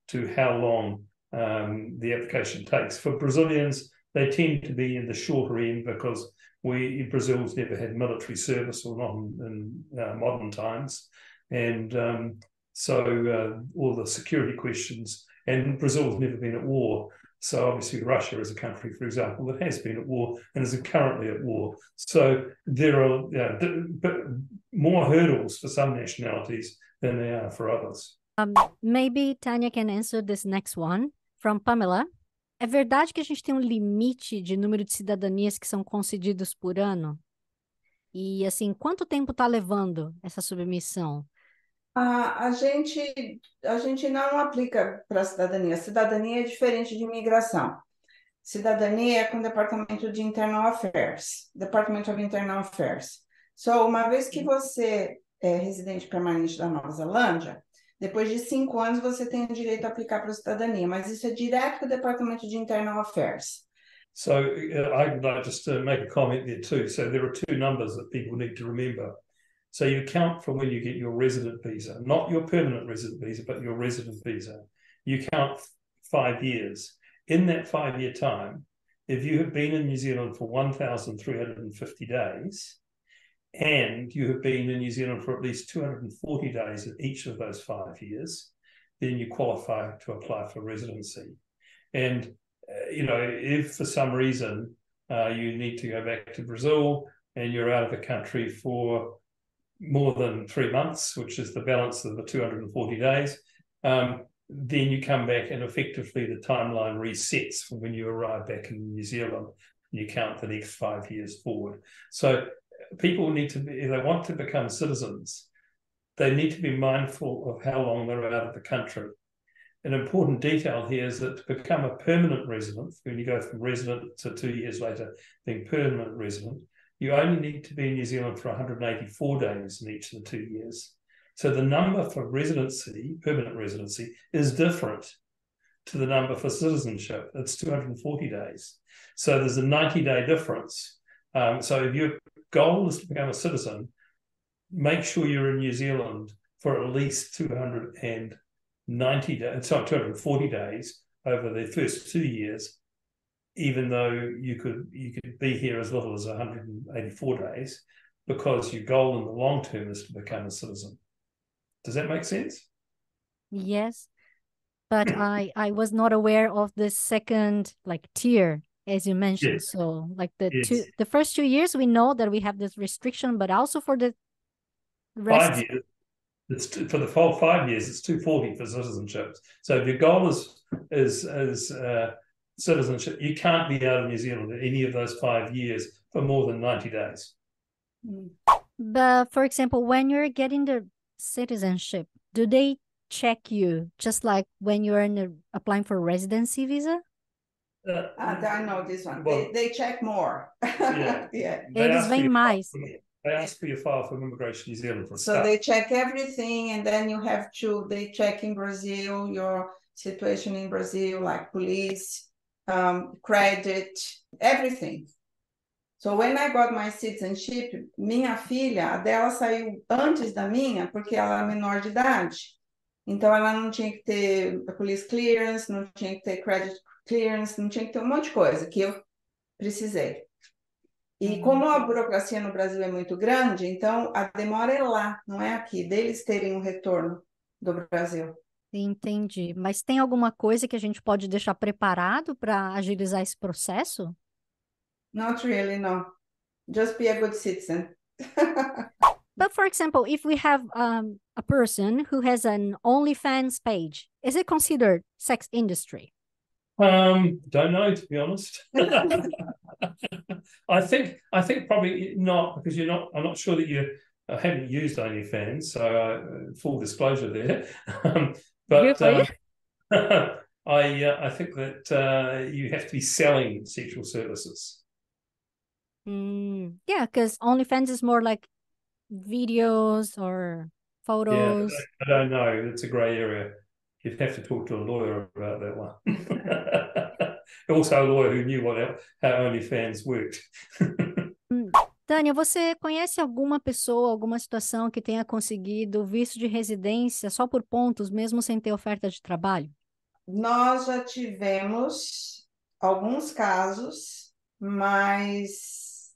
to how long the application takes. For Brazilians, they tend to be in the shorter end because Brazil's never had military service, or not in modern times. And so all the security questions, and Brazil's never been at war. So obviously Russia is a country, for example, that has been at war and is currently at war. So there are more hurdles for some nationalities than there are for others. Maybe Tanya can answer this next one from Pamela. É verdade que a gente tem um limite de número de cidadanias que são concedidos por ano? E assim, quanto tempo está levando essa submissão? A gente não aplica para cidadania. Cidadania é diferente de imigração. Cidadania é com o Departamento de Internal Affairs, Department of Internal Affairs. So, uma vez que você é residente permanente da Nova Zelândia, depois de 5 anos você tem o direito a aplicar para a cidadania, mas isso é direto com o Departamento de Internal Affairs. So I'd like just to make a comment there too. So there are two numbers that people need to remember. So you count from when you get your resident visa, not your permanent resident visa, but your resident visa. You count 5 years. In that 5-year time, if you have been in New Zealand for 1,350 days, and you have been in New Zealand for at least 240 days in each of those 5 years, then you qualify to apply for residency. And, if for some reason you need to go back to Brazil and you're out of the country for more than 3 months, which is the balance of the 240 days, then you come back and effectively the timeline resets from when you arrive back in New Zealand, and you count the next 5 years forward. So people need to be, if they want to become citizens, they need to be mindful of how long they're out of the country. An important detail here is that to become a permanent resident, when you go from resident to 2 years later being permanent resident, you only need to be in New Zealand for 184 days in each of the 2 years. So the number for residency, permanent residency, is different to the number for citizenship. It's 240 days. So there's a 90-day difference So if your goal is to become a citizen, make sure you're in New Zealand for at least 240 days over the first 2 years, even though you could be here as little as 184 days, because your goal in the long term is to become a citizen. Does that make sense? Yes, but I was not aware of the second tier, as you mentioned. Yes. So Yes. the first 2 years, we know that we have this restriction, but also for the rest. 5 years. For the whole 5 years, it's 240 for citizenship. So if your goal is citizenship, you can't be out of New Zealand in any of those 5 years for more than 90 days. But for example, when you're getting the citizenship, do they check you just like when you're applying for residency visa? I know this one. Well, they check more. Yeah. Yeah. Eles veem mais. They ask for your file from Immigration New Zealand for a So start. they check everything, and then they check in Brazil, your situation in Brazil, like police, credit, everything. So when I got my citizenship, minha filha, a dela saiu antes da minha, porque ela é menor de idade. Então ela não tinha que ter police clearance, não tinha que ter credit clearance, não tinha que ter um monte de coisa que eu precisei. E como a burocracia no Brasil é muito grande, então a demora é lá, não é aqui, deles terem um retorno do Brasil. Entendi. Mas tem alguma coisa que a gente pode deixar preparado para agilizar esse processo? Not really, no. Just be a good citizen. But for example, if we have a person who has an OnlyFans page, is it considered sex industry? Don't know, to be honest. I think probably not, because I'm not sure that you haven't used OnlyFans, so full disclosure there. But I think that you have to be selling sexual services. Yeah, because OnlyFans is more like videos or photos. Yeah, I don't know. It's a grey area. You'd have to talk to a lawyer about that one. Also a lawyer who knew how OnlyFans worked. Tânia, você conhece alguma pessoa, alguma situação que tenha conseguido visto de residência só por pontos, mesmo sem ter oferta de trabalho? Nós já tivemos alguns casos, mas,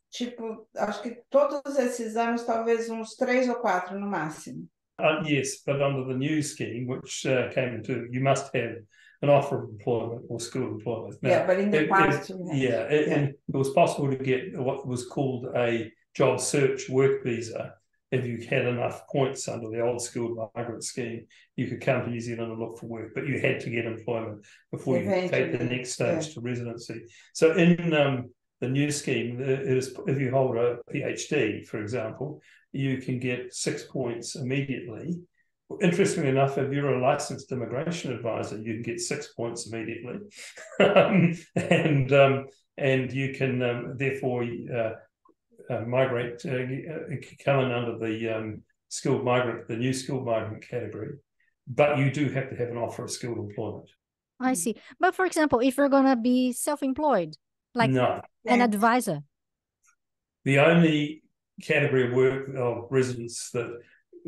acho que todos esses anos, talvez uns 3 ou 4 no máximo. Yes, but under the new scheme, which came into, you must have an offer of employment or school employment. Now, But in the past, and it was possible to get what was called a job search work visa. If you had enough points under the old skilled migrant scheme, you could come to New Zealand and look for work, but you had to get employment before you could take the next stage to residency. So in the new scheme, if you hold a PhD, for example, you can get 6 points immediately. Interestingly enough, if you're a licensed immigration advisor, you can get 6 points immediately, and you can therefore migrate, come in under the the new skilled migrant category. But you do have to have an offer of skilled employment. I see. But for example, if you're gonna be self-employed, like an advisor, the only category of work of residents that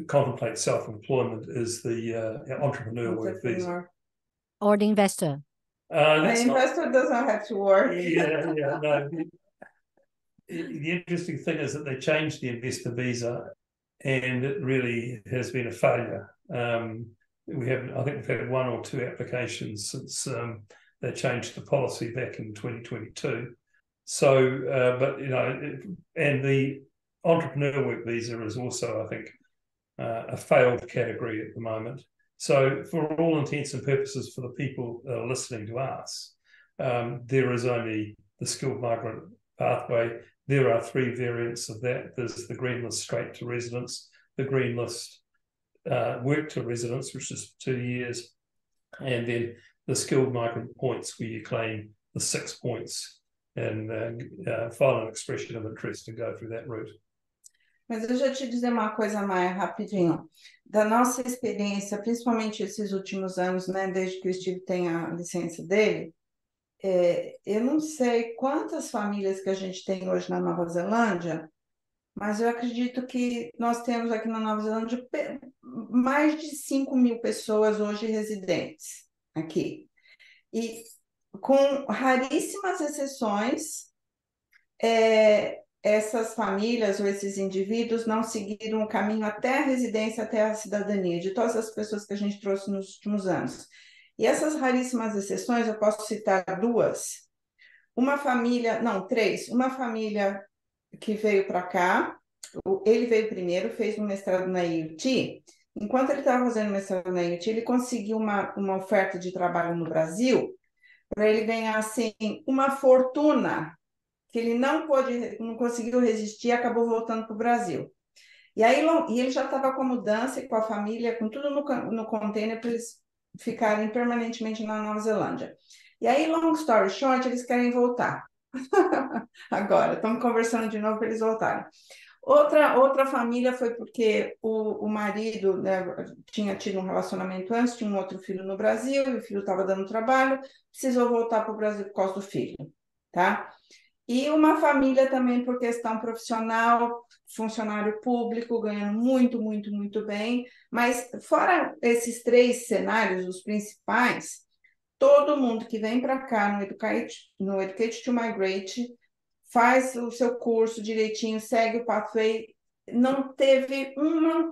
contemplate self-employment is the entrepreneur work visa. Or the investor. The investor doesn't have to work. No. The interesting thing is that they changed the investor visa, and it really has been a failure. I think we've had 1 or 2 applications since they changed the policy back in 2022. So, but and the entrepreneur work visa is also, I think, a failed category at the moment. So, for all intents and purposes, for the people listening to us, there is only the skilled migrant pathway. There are 3 variants of that. There's the green list straight to residence, the green list work to residence, which is 2 years, and then the skilled migrant points, where you claim the 6 points and file an expression of interest and go through that route. Mas eu já te dizer uma coisa mais rapidinho. Da nossa experiência, principalmente esses últimos anos, né, desde que o Steve tem a licença dele, eu não sei quantas famílias que a gente tem hoje na Nova Zelândia, mas eu acredito que nós temos aqui na Nova Zelândia mais de 5.000 pessoas hoje residentes aqui. E com raríssimas exceções, essas famílias ou esses indivíduos não seguiram o caminho até a residência, até a cidadania, de todas as pessoas que a gente trouxe nos últimos anos. E essas raríssimas exceções, eu posso citar duas. Uma família, não, três. Uma família que veio para cá, ele veio primeiro, fez um mestrado na IUT. Enquanto ele estava fazendo mestrado na IUT, ele conseguiu uma oferta de trabalho no Brasil para ele ganhar assim, uma fortuna que ele não conseguiu resistir e acabou voltando para o Brasil. E aí ele já estava com a mudança e com a família, com tudo no container para eles ficarem permanentemente na Nova Zelândia. E aí, long story short, eles querem voltar. Agora, estamos conversando de novo para eles voltarem. Outra família foi porque o marido, né, tinha tido um relacionamento antes, tinha um outro filho no Brasil, e o filho estava dando trabalho, precisou voltar para o Brasil por causa do filho, tá? E uma família também por questão profissional, funcionário público, ganhando muito, muito, muito bem. Mas fora esses três cenários, os principais, todo mundo que vem para cá no Educate to Migrate, faz o seu curso direitinho, segue o pathway. Não teve um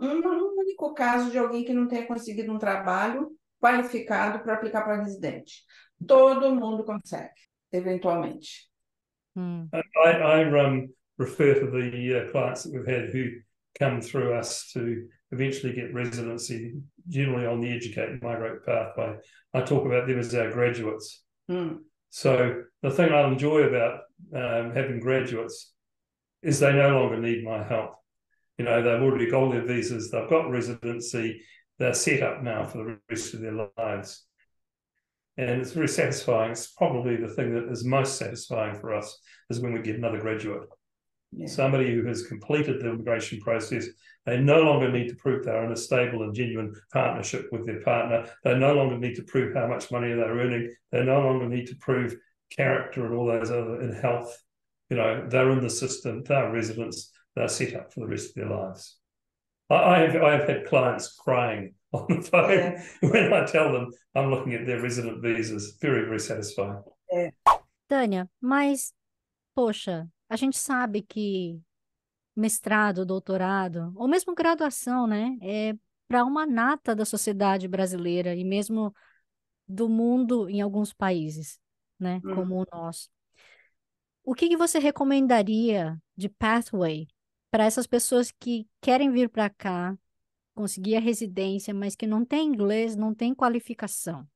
único caso de alguém que não tenha conseguido um trabalho qualificado para aplicar para residente. Todo mundo consegue, eventualmente. I refer to the clients that we've had who come through us to eventually get residency, generally on the Educate Migrate pathway. I talk about them as our graduates. So the thing I enjoy about having graduates is they no longer need my help. You know, they've already got their visas, they've got residency, they're set up now for the rest of their lives. And it's very satisfying. It's probably the thing that is most satisfying for us is when we get another graduate. Yeah. Somebody who has completed the immigration process. They no longer need to prove they're in a stable and genuine partnership with their partner. They no longer need to prove how much money they're earning. They no longer need to prove character and all those other, in health. You know, they're in the system, they're residents, they're set up for the rest of their lives. I've had clients crying on the phone when I tell them I'm looking at their resident visas. Very, very satisfying. Tânia, mas, poxa, a gente sabe que mestrado, doutorado, ou mesmo graduação, né, é para uma nata da sociedade brasileira e mesmo do mundo em alguns países, né, como o nosso. O que você recomendaria de pathway para essas pessoas que querem vir para cá, conseguir a residência, mas que não tem inglês, não tem qualificação?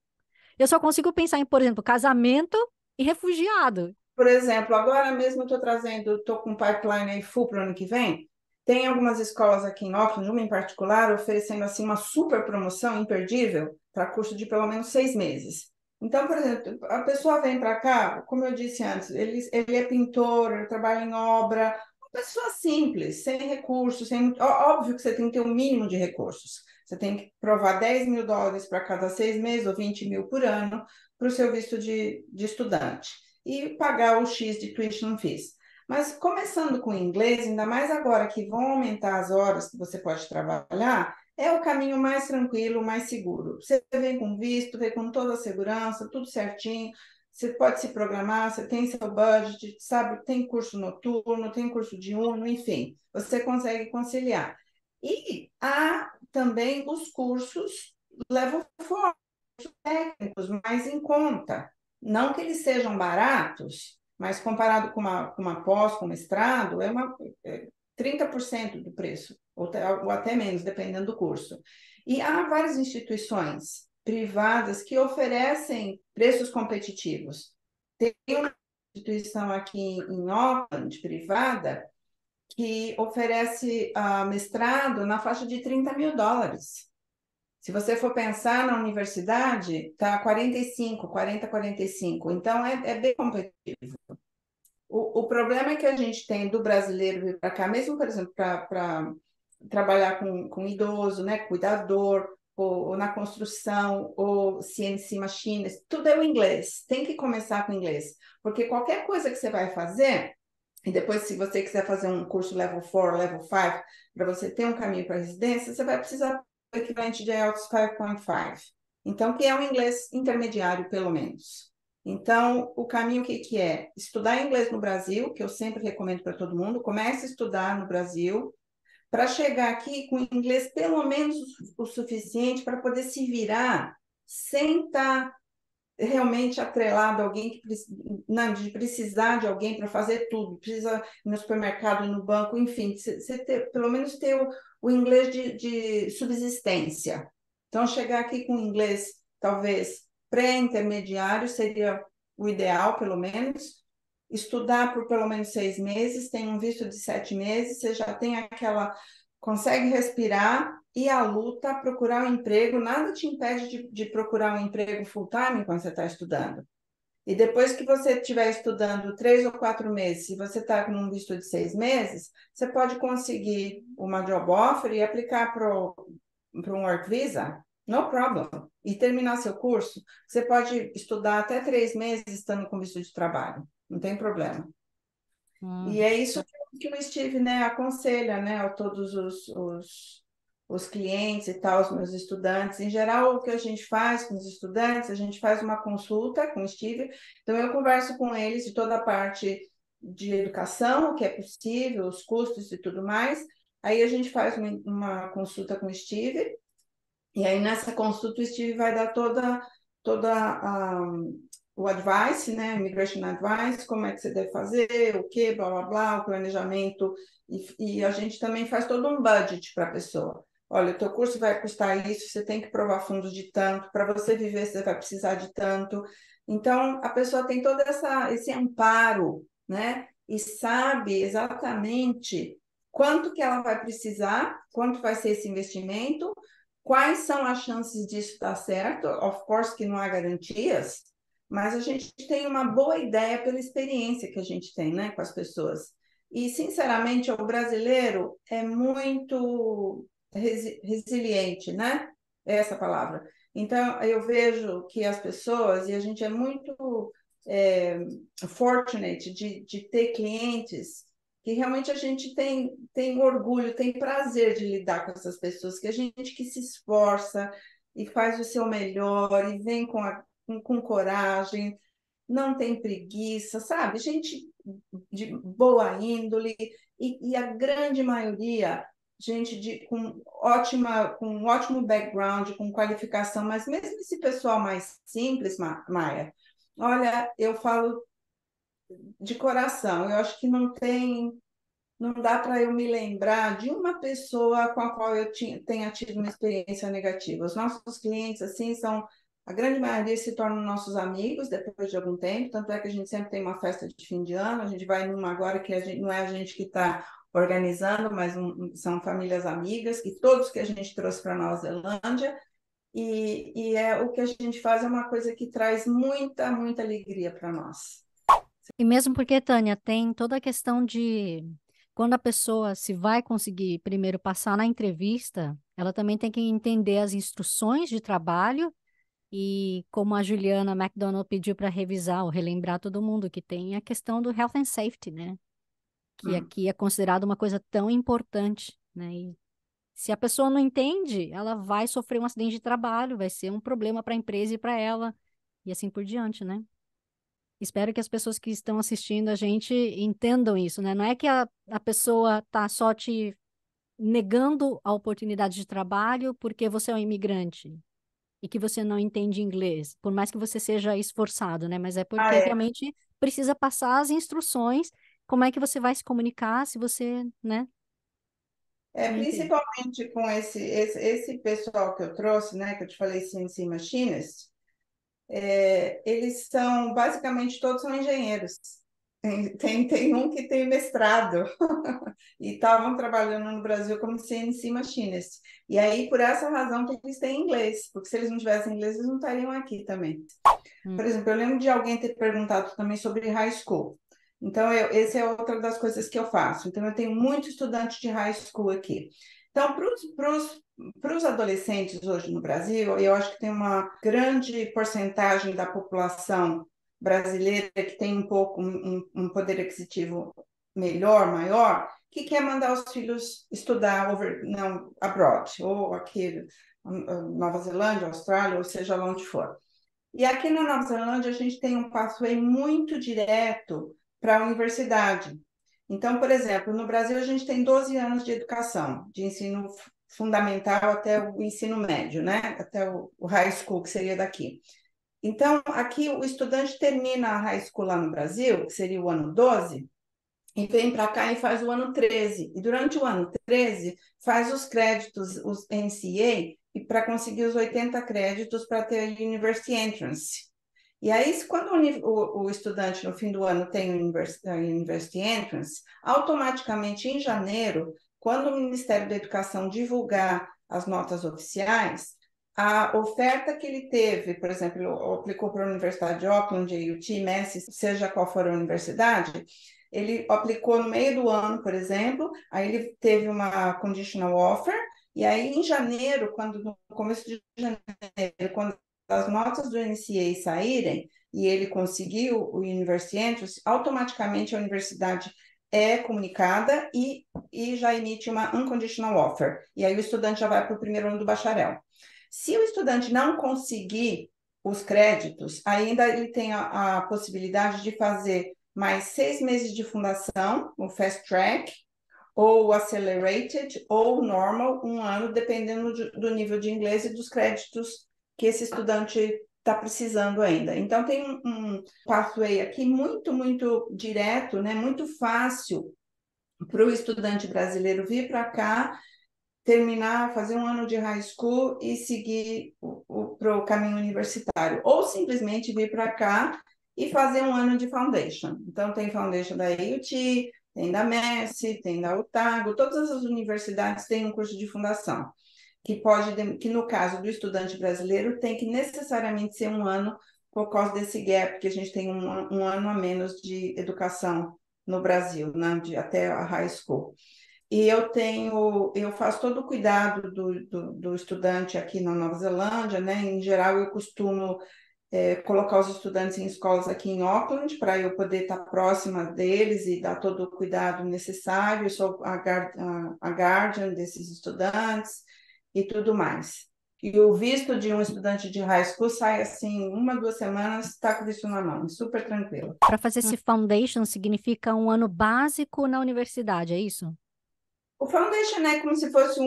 Eu só consigo pensar em, por exemplo, casamento e refugiado. Por exemplo, agora mesmo eu estou com um pipeline aí full para o ano que vem. Tem algumas escolas aqui em Auckland, uma em particular, oferecendo assim uma super promoção imperdível para curso de pelo menos 6 meses. Então, por exemplo, a pessoa vem para cá, como eu disse antes, ele é pintor, ele trabalha em obra, uma pessoa simples, sem recursos, óbvio que você tem que ter um mínimo de recursos. Você tem que provar $10.000 para cada 6 meses ou 20 mil por ano para o seu visto de estudante e pagar o X de tuition fees. Mas começando com inglês, ainda mais agora que vão aumentar as horas que você pode trabalhar, é o caminho mais tranquilo, mais seguro. Você vem com visto, vem com toda a segurança, tudo certinho, você pode se programar, você tem seu budget, sabe, tem curso noturno, tem curso diurno, enfim, você consegue conciliar. E há também os cursos level 4, técnicos mais em conta. Não que eles sejam baratos, mas comparado com uma pós, com mestrado, é 30% do preço, ou até menos, dependendo do curso. E há várias instituições privadas que oferecem preços competitivos. Tem uma instituição aqui em Auckland, privada, que oferece mestrado na faixa de $30.000. Se você for pensar na universidade, está 45. Então, é bem competitivo. O problema é que a gente tem do brasileiro vir para cá, mesmo, por exemplo, para trabalhar com idoso, né, cuidador, ou na construção, ou CNC Machines, tudo é o inglês. Tem que começar com inglês, porque qualquer coisa que você vai fazer, e depois, se você quiser fazer um curso Level 4, Level 5, para você ter um caminho para a residência, você vai precisar do equivalente de IELTS 5.5. Então, que é um inglês intermediário, pelo menos. Então, o caminho que é? Estudar inglês no Brasil, que eu sempre recomendo para todo mundo, comece a estudar no Brasil, para chegar aqui com inglês pelo menos o suficiente para poder se virar sem estar realmente atrelado a alguém que não, de precisar de alguém para fazer tudo, precisa ir no supermercado, no banco, enfim, você ter, pelo menos ter o inglês de subsistência. Então, chegar aqui com inglês, talvez pré-intermediário, seria o ideal, pelo menos. Estudar por pelo menos 6 meses, tem um visto de 7 meses, você já tem aquela... consegue respirar e a luta, procurar um emprego, nada te impede de procurar um emprego full-time quando você está estudando. E depois que você estiver estudando 3 ou 4 meses, se você está com um visto de 6 meses, você pode conseguir uma job offer e aplicar para um work visa, no problem, e terminar seu curso. Você pode estudar até 3 meses estando com visto de trabalho, não tem problema. E é isso que o Steve, né, aconselha, né, a todos os clientes e tal, os meus estudantes. Em geral, o que a gente faz com os estudantes, a gente faz uma consulta com o Steve, então eu converso com eles de toda a parte de educação, o que é possível, os custos e tudo mais. Aí a gente faz uma consulta com o Steve, e aí nessa consulta o Steve vai dar toda o advice, né, immigration advice, como é que você deve fazer, o que, blá, blá, blá, o planejamento, e a gente também faz todo um budget para a pessoa. Olha, o teu curso vai custar isso, você tem que provar fundos de tanto, para você viver você vai precisar de tanto. Então, a pessoa tem todo esse amparo, né, e sabe exatamente quanto que ela vai precisar, quanto vai ser esse investimento, quais são as chances disso dar certo, of course que não há garantias, mas a gente tem uma boa ideia pela experiência que a gente tem, né, com as pessoas. E, sinceramente, o brasileiro é muito resiliente, né? É essa palavra. Então, eu vejo que as pessoas, e a gente é muito fortunate de ter clientes que realmente a gente tem orgulho, tem prazer de lidar com essas pessoas, que a gente que se esforça e faz o seu melhor e vem com coragem, não tem preguiça, sabe? Gente de boa índole e a grande maioria, gente com um ótimo background, com qualificação, mas mesmo esse pessoal mais simples, Maia, olha, eu falo de coração, eu acho que não dá para eu me lembrar de uma pessoa com a qual eu tenha tido uma experiência negativa. Os nossos clientes, assim, a grande maioria se tornam nossos amigos depois de algum tempo, tanto é que a gente sempre tem uma festa de fim de ano, a gente vai numa agora que não é a gente que está organizando, mas são famílias amigas, que todos que a gente trouxe para a Nova Zelândia, e o que a gente faz é uma coisa que traz muita, muita alegria para nós. E mesmo porque, Tânia, tem toda a questão de quando a pessoa se vai conseguir primeiro passar na entrevista, ela também tem que entender as instruções de trabalho e como a Juliana McDonald pediu para revisar ou relembrar todo mundo, que tem a questão do health and safety, né? Que aqui é considerado uma coisa tão importante, né? E se a pessoa não entende, ela vai sofrer um acidente de trabalho, vai ser um problema para a empresa e para ela, e assim por diante, né? Espero que as pessoas que estão assistindo a gente entendam isso, né? Não é que a pessoa está só te negando a oportunidade de trabalho porque você é um imigrante e que você não entende inglês, por mais que você seja esforçado, né? Mas é porque realmente precisa passar as instruções, como é que você vai se comunicar se você, né? Principalmente com esse pessoal que eu trouxe, né? Que eu te falei, CNC Machinists, eles são, basicamente, todos são engenheiros. Tem um que tem mestrado e estavam trabalhando no Brasil como CNC Machinist. E aí, por essa razão que eles têm inglês, porque se eles não tivessem inglês, eles não estariam aqui também. Por exemplo, eu lembro de alguém ter perguntado também sobre high school. Então, essa é outra das coisas que eu faço. Então, eu tenho muito estudante de high school aqui. Então, para os para os adolescentes hoje no Brasil, eu acho que tem uma grande porcentagem da população brasileira que tem um pouco um poder aquisitivo melhor, maior, que quer mandar os filhos estudar não, abroad, ou aqui, Nova Zelândia, Austrália, ou seja lá onde for. E aqui na Nova Zelândia a gente tem um pathway muito direto para a universidade. Então, por exemplo, no Brasil a gente tem 12 anos de educação, de ensino fundamental até o ensino médio, né? Até o high school, que seria daqui. Então, aqui o estudante termina a high school lá no Brasil, que seria o ano 12, e vem para cá e faz o ano 13. E durante o ano 13, faz os créditos, os NCA, e para conseguir os 80 créditos para ter a University Entrance. E aí, quando o estudante, no fim do ano, tem a University Entrance, automaticamente, em janeiro, quando o Ministério da Educação divulgar as notas oficiais, a oferta que ele teve, por exemplo, ele aplicou para a Universidade de Auckland, UT, Massey, seja qual for a universidade, ele aplicou no meio do ano, por exemplo, aí ele teve uma conditional offer, e aí em janeiro, no começo de janeiro, quando as notas do NCA saírem, e ele conseguiu o University Entrance, automaticamente a universidade é comunicada e já emite uma unconditional offer. E aí o estudante já vai para o primeiro ano do bacharel. Se o estudante não conseguir os créditos, ainda ele tem a possibilidade de fazer mais 6 meses de fundação, o Fast Track, ou Accelerated, ou Normal, um ano, dependendo do nível de inglês e dos créditos que esse estudante está precisando ainda. Então, tem um pathway aqui muito, muito direto, né? Muito fácil para o estudante brasileiro vir para cá, terminar, fazer um ano de high school e seguir para o caminho universitário, ou simplesmente vir para cá e fazer um ano de foundation. Então, tem foundation da AUT, tem da Massey, tem da Otago, todas as universidades têm um curso de fundação, que no caso do estudante brasileiro tem que necessariamente ser um ano por causa desse gap, que a gente tem um ano a menos de educação no Brasil, né, até a high school. E eu faço todo o cuidado do estudante aqui na Nova Zelândia, né? Em geral, eu costumo colocar os estudantes em escolas aqui em Auckland, para eu poder estar próxima deles e dar todo o cuidado necessário. Eu sou a guardian desses estudantes e tudo mais. E o visto de um estudante de high school sai assim, 1, 2 semanas, está com o visto na mão, super tranquilo. Para fazer esse foundation significa um ano básico na universidade, é isso? O foundation é como se fosse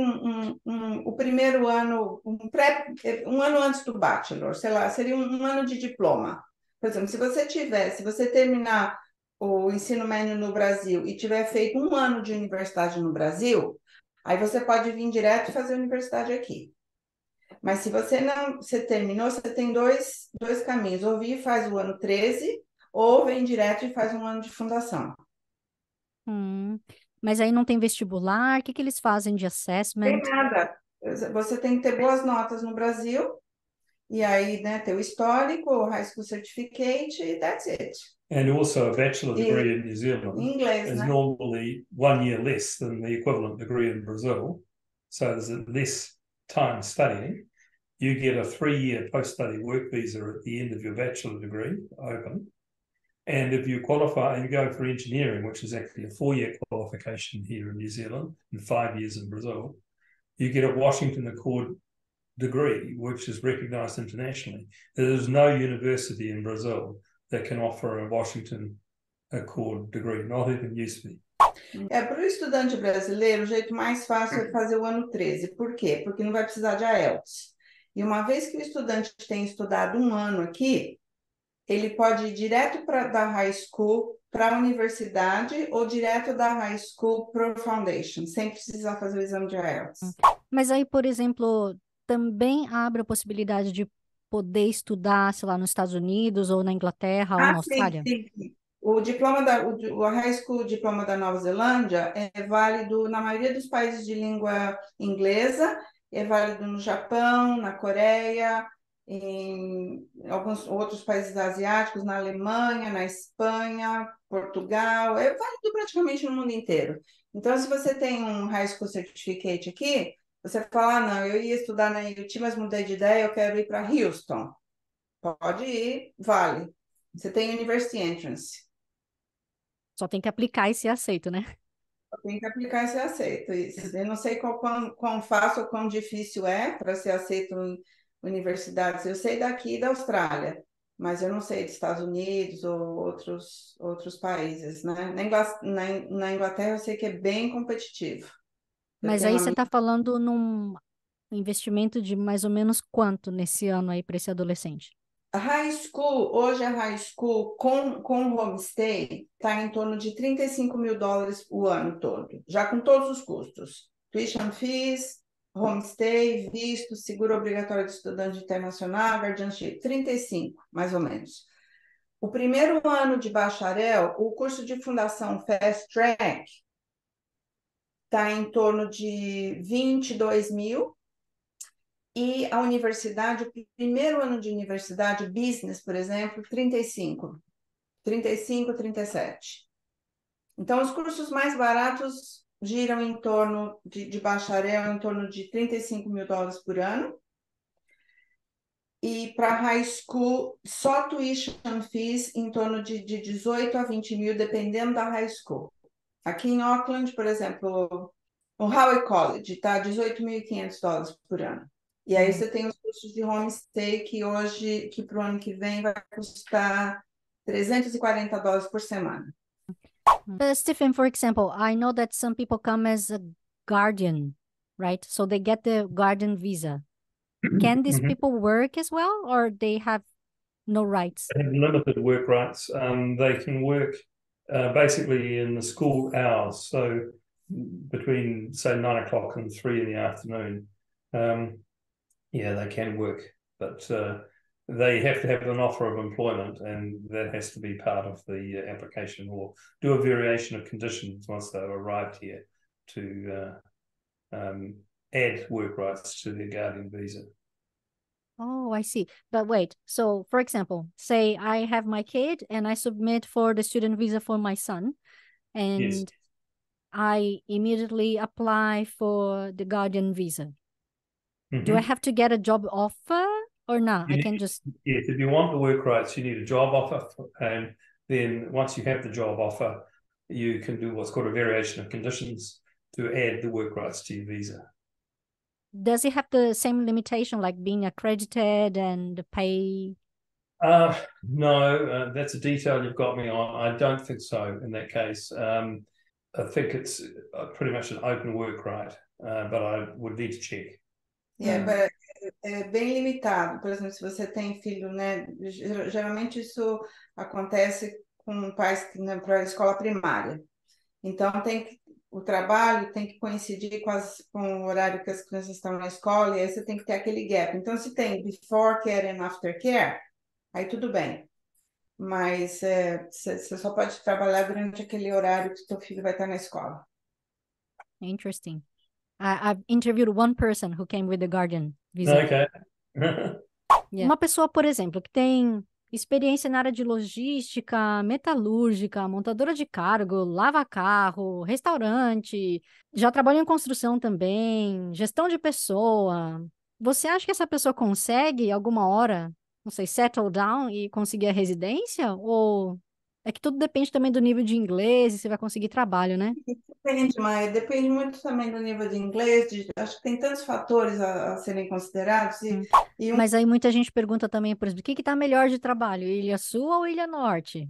o primeiro ano, um ano antes do bachelor, sei lá, seria um ano de diploma. Por exemplo, se você terminar o ensino médio no Brasil e tiver feito um ano de universidade no Brasil, aí você pode vir direto e fazer a universidade aqui. Mas se você terminou, você tem dois caminhos, ou vir e faz o ano 13, ou vem direto e faz um ano de fundação. Mas aí não tem vestibular? O que eles fazem de assessment? Tem nada. Você tem que ter boas notas no Brasil, e aí, né, ter o histórico, o High School Certificate, e that's it. And also a bachelor degree in New Zealand Inglês, is né? normally 1 year less than the equivalent degree in Brazil. So there's less time studying. You get a 3-year post-study work visa at the end of your bachelor degree, open. And if you qualify and you go for engineering, which is actually a 4-year qualification here in New Zealand and 5 years in Brazil, you get a Washington Accord degree, which is recognized internationally. There is no university in Brazil that can offer a Washington Accord degree, not even USP. Para o estudante brasileiro, o jeito mais fácil é fazer o ano 13. Por quê? Porque não vai precisar de IELTS. E uma vez que o estudante tem estudado um ano aqui, ele pode ir direto da high school para a universidade ou direto da high school para o foundation, sem precisar fazer o exame de IELTS. Mas aí, por exemplo, também abre a possibilidade de poder estudar, sei lá, nos Estados Unidos ou na Inglaterra ou na Austrália? Sim. O high school diploma da Nova Zelândia é válido na maioria dos países de língua inglesa, é válido no Japão, na Coreia, em alguns outros países asiáticos, na Alemanha, na Espanha, Portugal, é válido praticamente no mundo inteiro. Então, se você tem um High School Certificate aqui, Você fala, não, eu ia estudar na UT, mas mudei de ideia, eu quero ir para Houston. Pode ir, vale. Você tem University Entrance. Só tem que aplicar e ser aceito, né? Tem que aplicar e ser aceito. Isso. Eu não sei quão fácil ou quão difícil é para ser aceito em universidades. Eu sei daqui da Austrália, mas eu não sei dos Estados Unidos ou outros países, né? Na Inglaterra eu sei que é bem competitivo. Eu Mas tenho aí uma você amiga. está falando num investimento de mais ou menos quanto nesse ano aí para esse adolescente? Hoje a high school com homestay está em torno de US$ 35.000 o ano todo, já com todos os custos. Tuition fees, homestay, visto, seguro obrigatório de estudante internacional, guardianship, 35, mais ou menos. O primeiro ano de bacharel, o curso de fundação Fast Track está em torno de 22.000. E a universidade, o primeiro ano de universidade, business, por exemplo, 35, 37. Então, os cursos mais baratos giram em torno de bacharel, em torno de US$ 35.000 por ano. E para high school, só tuition fees em torno de 18 a 20 mil, dependendo da high school. Aqui em Auckland, por exemplo, o Howard College está US$ 18.500 por ano. E aí você tem os custos de homestay que para o ano que vem vai custar US$ 340 por semana. Stephen, for example, I know that some people come as a guardian, right? So they get the guardian visa. Can these Mhm. people work as well, or they have no rights? They have limited work rights. They can work basically in the school hours, so between say 9 o'clock and 3 in the afternoon. Yeah, they can work, but they have to have an offer of employment, and that has to be part of the application, or do a variation of conditions once they've arrived here to add work rights to their guardian visa. Oh, I see. But wait, so for example, say I have my kid and I submit for the student visa for my son, Yes. and I immediately apply for the guardian visa. Do I have to get a job offer or not? I can just. Yes, if you want the work rights, you need a job offer, and then once you have the job offer, you can do what's called a variation of conditions to add the work rights to your visa. Does it have the same limitation like being accredited and the pay? No, that's a detail you've got me on. I don't think so in that case. I think it's pretty much an open work right, but I would need to check. É bem limitado. Por exemplo, se você tem filho, né? Geralmente isso acontece com pais que para a escola primária. Então o trabalho tem que coincidir com o horário que as crianças estão na escola, e aí você tem que ter aquele gap. Então, se tem before care and after care, aí tudo bem. Mas você só pode trabalhar durante aquele horário que seu filho vai estar na escola. Interesting. I've interviewed one person who came with the guardian visa. Okay. Uma pessoa, por exemplo, que tem experiência na área de logística, metalúrgica, montadora de cargo, lava carro, restaurante, já trabalhou em construção também, gestão de pessoa. Você acha que essa pessoa consegue alguma hora, não sei, settle down e conseguir a residência? Ou é que tudo depende também do nível de inglês e se vai conseguir trabalho, né? Depende, mas depende muito também do nível de inglês. Acho que tem tantos fatores a serem considerados. Mas aí muita gente pergunta também, por exemplo, o que está melhor de trabalho, Ilha Sul ou Ilha Norte?